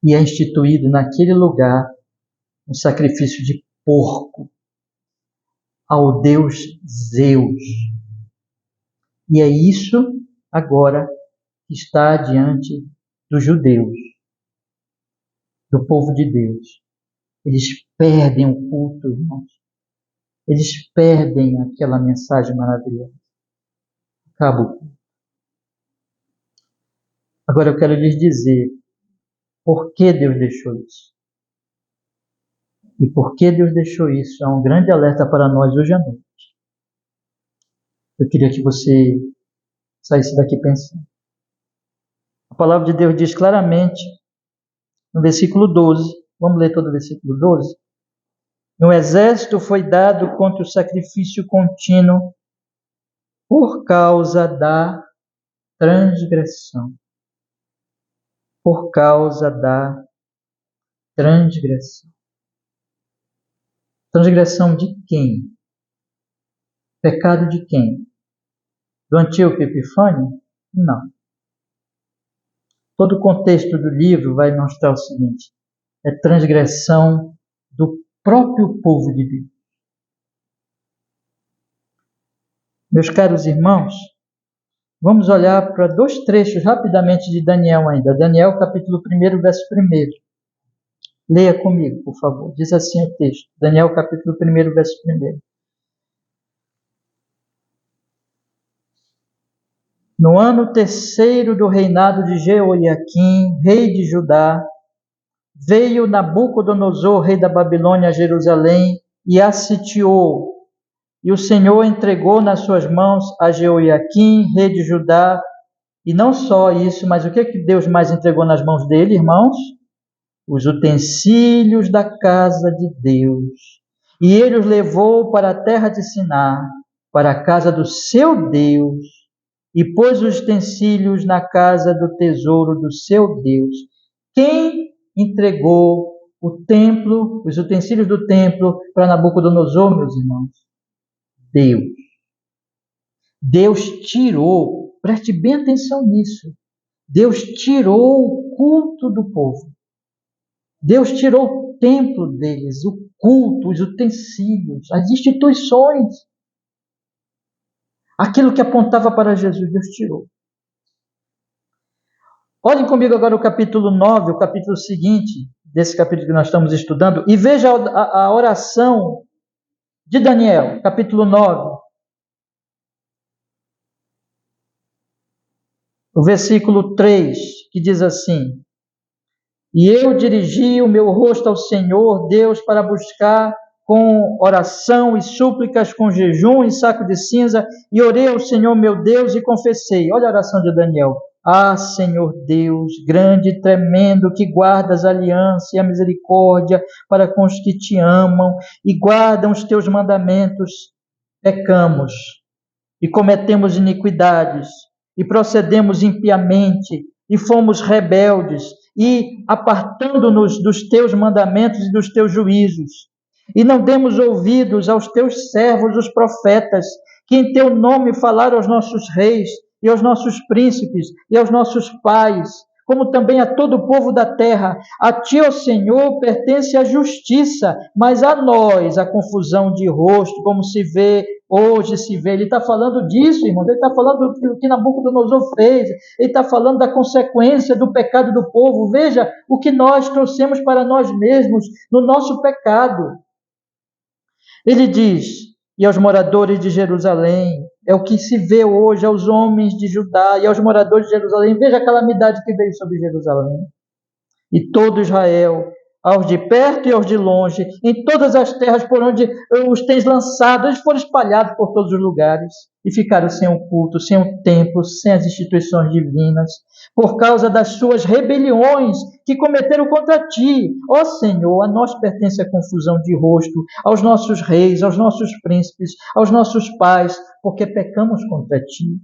E é instituído naquele lugar um sacrifício de porco ao Deus Zeus. E é isso agora que está diante dos judeus, do povo de Deus. Eles perdem o culto, irmãos. Eles perdem aquela mensagem maravilhosa. Acaba o culto. Agora eu quero lhes dizer por que Deus deixou isso. E por que Deus deixou isso? É um grande alerta para nós hoje à noite. Eu queria que você saísse daqui pensando. A palavra de Deus diz claramente, no versículo 12, vamos ler todo o versículo 12. Um exército foi dado contra o sacrifício contínuo por causa da transgressão. Por causa da transgressão. Transgressão de quem? Pecado de quem? Do Antíoco Epifânio? Não. Todo o contexto do livro vai mostrar o seguinte: é transgressão do próprio povo de Deus. Meus caros irmãos, vamos olhar para 2 trechos rapidamente de Daniel ainda. Daniel, capítulo 1, verso 1. Leia comigo, por favor. Diz assim o texto. Daniel, capítulo 1, verso 1. No ano 3º do reinado de Jeoiaquim, rei de Judá, veio Nabucodonosor, rei da Babilônia, a Jerusalém, e a sitiou. E o Senhor entregou nas suas mãos a Jeoiaquim, rei de Judá. E não só isso, mas o que Deus mais entregou nas mãos dele, irmãos? Os utensílios da casa de Deus. E ele os levou para a terra de Siná, para a casa do seu Deus, e pôs os utensílios na casa do tesouro do seu Deus. Quem entregou o templo, os utensílios do templo para Nabucodonosor, meus irmãos? Deus. Deus tirou, preste bem atenção nisso, Deus tirou o culto do povo. Deus tirou o templo deles, o culto, os utensílios, as instituições. Aquilo que apontava para Jesus, Deus tirou. Olhem comigo agora o capítulo 9, o capítulo seguinte, desse capítulo que nós estamos estudando, e veja a oração de Daniel, capítulo 9. O versículo 3, que diz assim: E eu dirigi o meu rosto ao Senhor Deus para buscar com oração e súplicas, com jejum e saco de cinza, e orei ao Senhor meu Deus e confessei. Olha a oração de Daniel. Ah, Senhor Deus, grande e tremendo, que guardas a aliança e a misericórdia para com os que te amam e guardam os teus mandamentos. Pecamos e cometemos iniquidades e procedemos impiamente e fomos rebeldes e apartando-nos dos teus mandamentos e dos teus juízos. E não demos ouvidos aos teus servos, os profetas, que em teu nome falaram aos nossos reis e aos nossos príncipes e aos nossos pais, como também a todo o povo da terra. A ti, ó Senhor, pertence a justiça, mas a nós a confusão de rosto, como se vê hoje, se vê. Ele está falando disso, irmão. Ele está falando do que Nabucodonosor fez. Ele está falando da consequência do pecado do povo. Veja o que nós trouxemos para nós mesmos no nosso pecado. Ele diz: e aos moradores de Jerusalém, é o que se vê hoje aos homens de Judá e aos moradores de Jerusalém. Veja a calamidade que veio sobre Jerusalém. E todo Israel, aos de perto e aos de longe, em todas as terras por onde os tens lançado. Eles foram espalhados por todos os lugares e ficaram sem o culto, sem o templo, sem as instituições divinas, por causa das suas rebeliões que cometeram contra ti. Ó Senhor, a nós pertence a confusão de rosto, aos nossos reis, aos nossos príncipes, aos nossos pais, porque pecamos contra ti.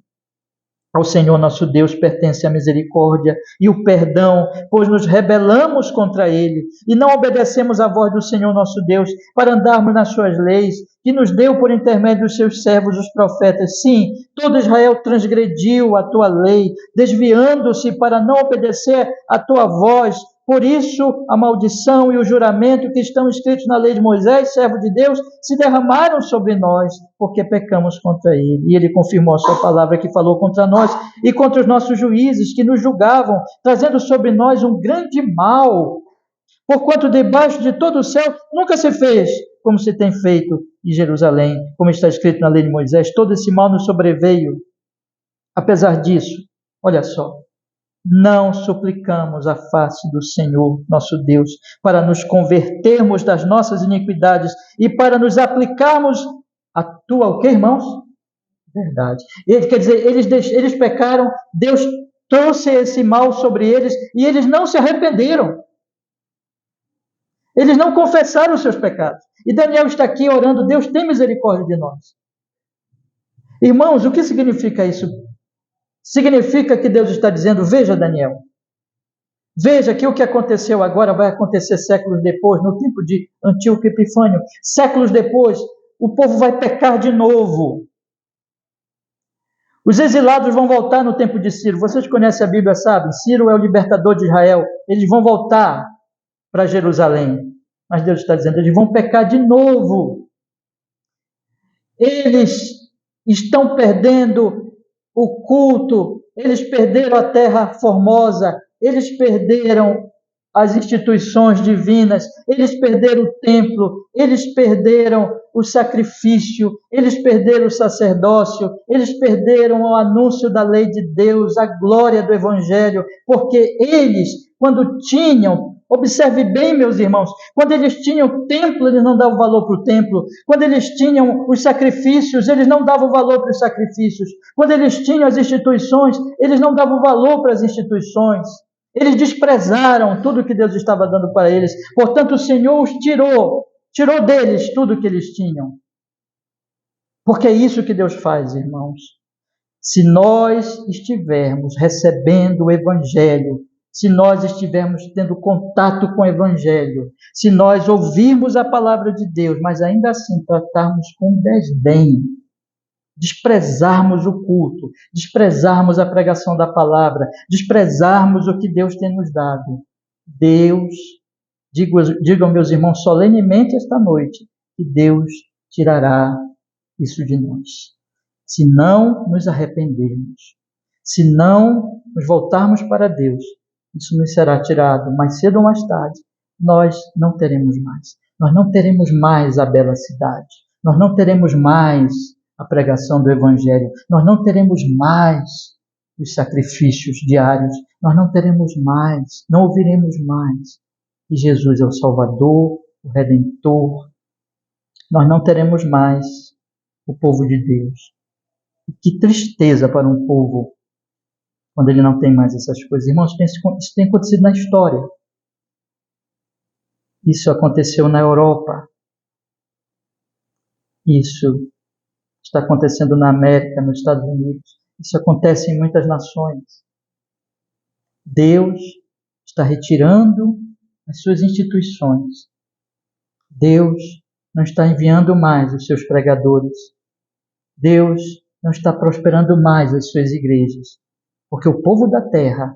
Ao Senhor nosso Deus pertence a misericórdia e o perdão, pois nos rebelamos contra Ele e não obedecemos à voz do Senhor nosso Deus para andarmos nas suas leis, que nos deu por intermédio dos seus servos, os profetas. Sim, todo Israel transgrediu a tua lei, desviando-se para não obedecer à tua voz. Por isso, a maldição e o juramento que estão escritos na lei de Moisés, servo de Deus, se derramaram sobre nós, porque pecamos contra ele. E ele confirmou a sua palavra que falou contra nós e contra os nossos juízes que nos julgavam, trazendo sobre nós um grande mal. Porquanto debaixo de todo o céu nunca se fez como se tem feito em Jerusalém, como está escrito na lei de Moisés. Todo esse mal nos sobreveio. Apesar disso, olha só, não suplicamos a face do Senhor, nosso Deus, para nos convertermos das nossas iniquidades e para nos aplicarmos a tua, o que, irmãos? Verdade. Quer dizer, eles pecaram, Deus trouxe esse mal sobre eles e eles não se arrependeram. Eles não confessaram os seus pecados. E Daniel está aqui orando, Deus tem misericórdia de nós. Irmãos, o que significa isso? Significa que Deus está dizendo, veja Daniel, veja que o que aconteceu agora vai acontecer séculos depois, no tempo de Antíoco Epifânio. Séculos depois, o povo vai pecar de novo. Os exilados vão voltar no tempo de Ciro. Vocês conhecem a Bíblia, sabem? Ciro é o libertador de Israel. Eles vão voltar para Jerusalém. Mas Deus está dizendo, eles vão pecar de novo. Eles estão perdendo o culto, eles perderam a terra formosa, eles perderam as instituições divinas, eles perderam o templo, eles perderam o sacrifício, eles perderam o sacerdócio, eles perderam o anúncio da lei de Deus, a glória do Evangelho, porque eles, quando tinham, observe bem, meus irmãos, quando eles tinham o templo, eles não davam valor para o templo. Quando eles tinham os sacrifícios, eles não davam valor para os sacrifícios. Quando eles tinham as instituições, eles não davam valor para as instituições. Eles desprezaram tudo que Deus estava dando para eles. Portanto, o Senhor os tirou deles tudo que eles tinham. Porque é isso que Deus faz, irmãos. Se nós estivermos recebendo o Evangelho, se nós estivermos tendo contato com o Evangelho, se nós ouvirmos a palavra de Deus, mas ainda assim tratarmos com desdém, desprezarmos o culto, desprezarmos a pregação da palavra, desprezarmos o que Deus tem nos dado, Deus, digam meus irmãos solenemente esta noite, que Deus tirará isso de nós. Se não nos arrependermos, se não nos voltarmos para Deus, isso nos será tirado mais cedo ou mais tarde. Nós não teremos mais. Nós não teremos mais a bela cidade. Nós não teremos mais a pregação do Evangelho. Nós não teremos mais os sacrifícios diários. Nós não teremos mais, não ouviremos mais que Jesus é o Salvador, o Redentor. Nós não teremos mais o povo de Deus. Que tristeza para um povo quando ele não tem mais essas coisas. Irmãos, isso tem acontecido na história. Isso aconteceu na Europa. Isso está acontecendo na América, nos Estados Unidos. Isso acontece em muitas nações. Deus está retirando as suas instituições. Deus não está enviando mais os seus pregadores. Deus não está prosperando mais as suas igrejas. Porque o povo da terra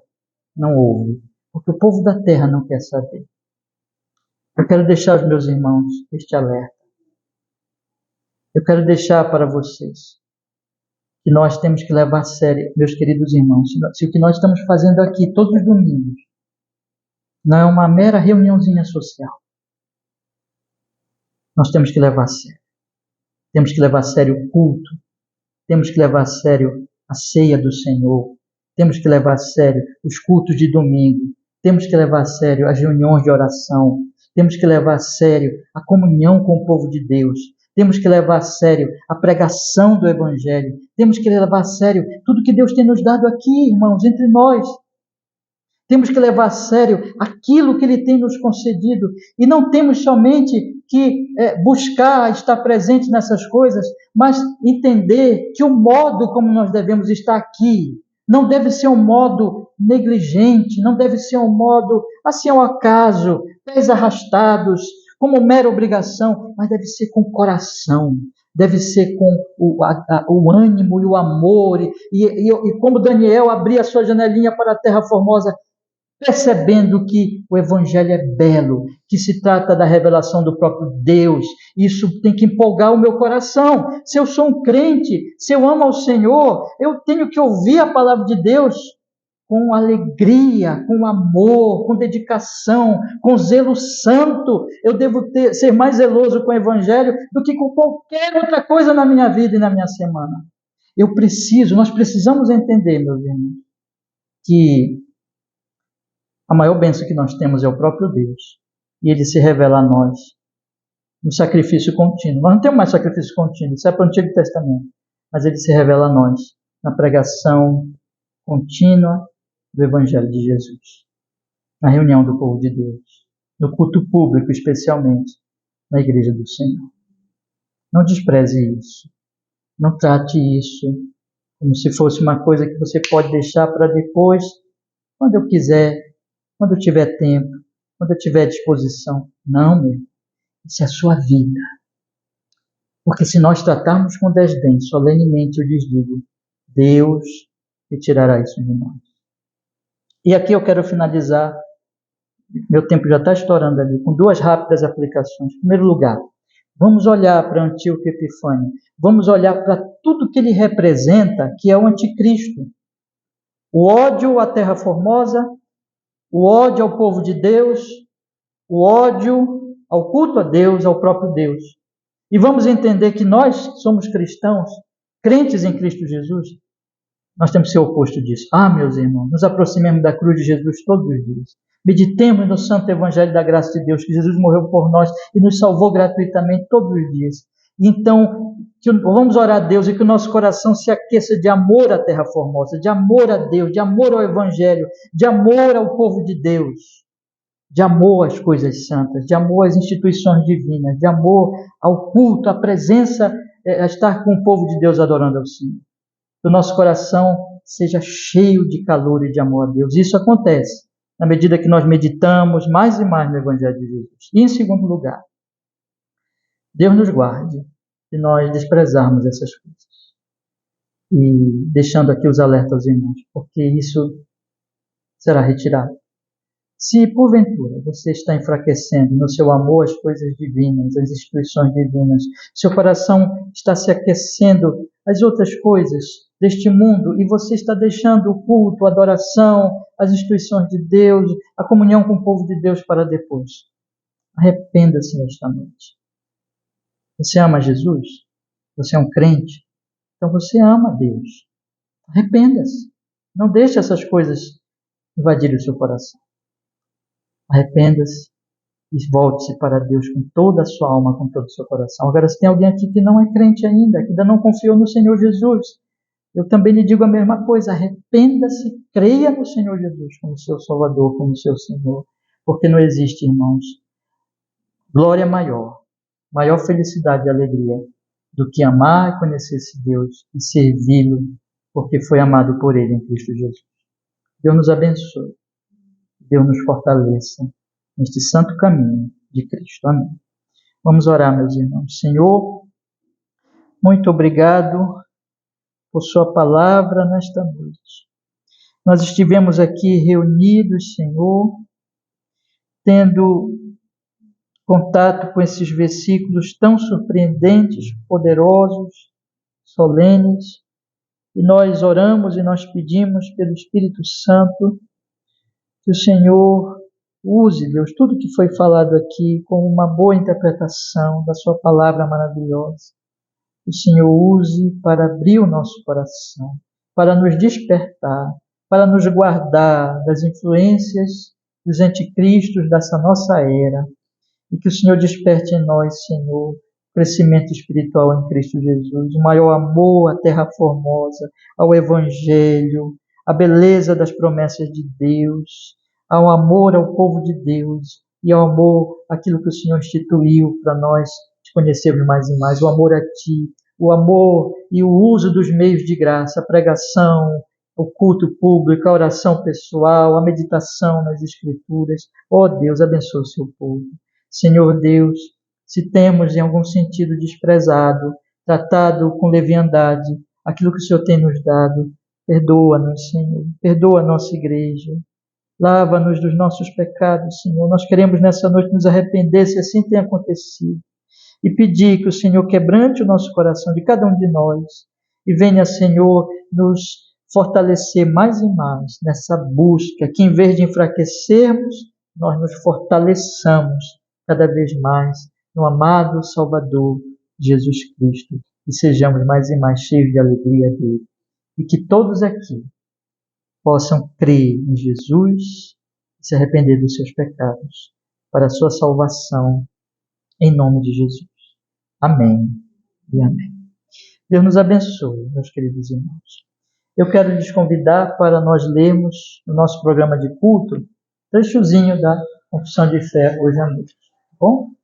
não ouve. Porque o povo da terra não quer saber. Eu quero deixar aos meus irmãos este alerta. Eu quero deixar para vocês que nós temos que levar a sério, meus queridos irmãos, se o que nós estamos fazendo aqui todos os domingos não é uma mera reuniãozinha social. Nós temos que levar a sério. Temos que levar a sério o culto. Temos que levar a sério a ceia do Senhor. Temos que levar a sério os cultos de domingo. Temos que levar a sério as reuniões de oração. temos que levar a sério a comunhão com o povo de Deus, temos que levar a sério a pregação do Evangelho, temos que levar a sério tudo que Deus tem nos dado aqui, irmãos, entre nós. Temos que levar a sério aquilo que Ele tem nos concedido. E não temos somente que buscar estar presente nessas coisas, mas entender que o modo como nós devemos estar aqui não deve ser um modo negligente, não deve ser um modo assim ao acaso, pés arrastados, como mera obrigação, mas deve ser com coração, deve ser com o ânimo e o amor. E como Daniel abria a sua janelinha para a terra formosa, percebendo que o Evangelho é belo, que se trata da revelação do próprio Deus. Isso tem que empolgar o meu coração. Se eu sou um crente, se eu amo ao Senhor, eu tenho que ouvir a palavra de Deus com alegria, com amor, com dedicação, com zelo santo. Eu devo ser mais zeloso com o Evangelho do que com qualquer outra coisa na minha vida e na minha semana. Nós precisamos entender, meus irmãos, que a maior bênção que nós temos é o próprio Deus. E Ele se revela a nós no sacrifício contínuo. Nós não temos mais sacrifício contínuo, isso é para o Antigo Testamento. Mas Ele se revela a nós na pregação contínua do Evangelho de Jesus. Na reunião do povo de Deus. No culto público, especialmente, na Igreja do Senhor. Não despreze isso. Não trate isso como se fosse uma coisa que você pode deixar para depois, quando eu quiser, quando eu tiver tempo, quando eu tiver disposição. Não, meu. Isso é a sua vida. Porque se nós tratarmos com desdém, solenemente eu lhes digo, Deus retirará isso de nós. E aqui eu quero finalizar, meu tempo já está estourando ali, com duas rápidas aplicações. Em primeiro lugar, vamos olhar para Antíoco Epifânio, vamos olhar para tudo que ele representa, que é o anticristo. O ódio à terra formosa, o ódio ao povo de Deus, o ódio ao culto a Deus, ao próprio Deus. E vamos entender que nós somos cristãos, crentes em Cristo Jesus, nós temos que ser o oposto disso. Meus irmãos, nos aproximemos da cruz de Jesus todos os dias. Meditemos no santo evangelho da graça de Deus, que Jesus morreu por nós e nos salvou gratuitamente todos os dias. Então, vamos orar a Deus e que o nosso coração se aqueça de amor à terra formosa, de amor a Deus, de amor ao Evangelho, de amor ao povo de Deus, de amor às coisas santas, de amor às instituições divinas, de amor ao culto, à presença, a estar com o povo de Deus adorando ao Senhor. Que o nosso coração seja cheio de calor e de amor a Deus. Isso acontece na medida que nós meditamos mais e mais no Evangelho de Jesus. E em segundo lugar, Deus nos guarde de nós desprezarmos essas coisas. E deixando aqui os alertas aos irmãos, porque isso será retirado. Se, porventura, você está enfraquecendo no seu amor às coisas divinas, às instituições divinas, seu coração está se aquecendo às outras coisas deste mundo e você está deixando o culto, a adoração, as instituições de Deus, a comunhão com o povo de Deus para depois, arrependa-se nesta noite. Você ama Jesus? Você é um crente? Então você ama Deus. Arrependa-se. Não deixe essas coisas invadirem o seu coração. Arrependa-se e volte-se para Deus com toda a sua alma, com todo o seu coração. Agora, se tem alguém aqui que não é crente ainda, que ainda não confiou no Senhor Jesus, eu também lhe digo a mesma coisa. Arrependa-se, creia no Senhor Jesus como seu Salvador, como seu Senhor. Porque não existe, irmãos, glória maior felicidade e alegria do que amar e conhecer esse Deus e servi-lo, porque foi amado por Ele em Cristo Jesus. Deus nos abençoe. Deus nos fortaleça neste santo caminho de Cristo. Amém. Vamos orar, meus irmãos. Senhor, muito obrigado por sua palavra nesta noite. Nós estivemos aqui reunidos, Senhor, tendo contato com esses versículos tão surpreendentes, poderosos, solenes, e nós oramos e nós pedimos pelo Espírito Santo que o Senhor use, Deus, tudo que foi falado aqui como uma boa interpretação da sua palavra maravilhosa. Que o Senhor use para abrir o nosso coração, para nos despertar, para nos guardar das influências dos anticristos dessa nossa era, e que o Senhor desperte em nós, Senhor, crescimento espiritual em Cristo Jesus, o maior amor à terra formosa, ao Evangelho, a beleza das promessas de Deus, ao amor ao povo de Deus e ao amor àquilo que o Senhor instituiu para nós te conhecermos mais e mais, o amor a Ti, o amor e o uso dos meios de graça, a pregação, o culto público, a oração pessoal, a meditação nas Escrituras. Oh Deus, abençoe o seu povo. Senhor Deus, se temos em algum sentido desprezado, tratado com leviandade aquilo que o Senhor tem nos dado, perdoa-nos, Senhor. Perdoa a nossa igreja. Lava-nos dos nossos pecados, Senhor. Nós queremos nessa noite nos arrepender, se assim tem acontecido, e pedir que o Senhor quebrante o nosso coração de cada um de nós e venha, Senhor, nos fortalecer mais e mais nessa busca, que em vez de enfraquecermos, nós nos fortaleçamos cada vez mais no amado Salvador Jesus Cristo e sejamos mais e mais cheios de alegria dele. E que todos aqui possam crer em Jesus e se arrepender dos seus pecados para a sua salvação, em nome de Jesus. Amém e amém. Deus nos abençoe, meus queridos irmãos. Eu quero lhes convidar para nós lermos no nosso programa de culto trechozinho da Confissão de Fé hoje à noite. Tá bom?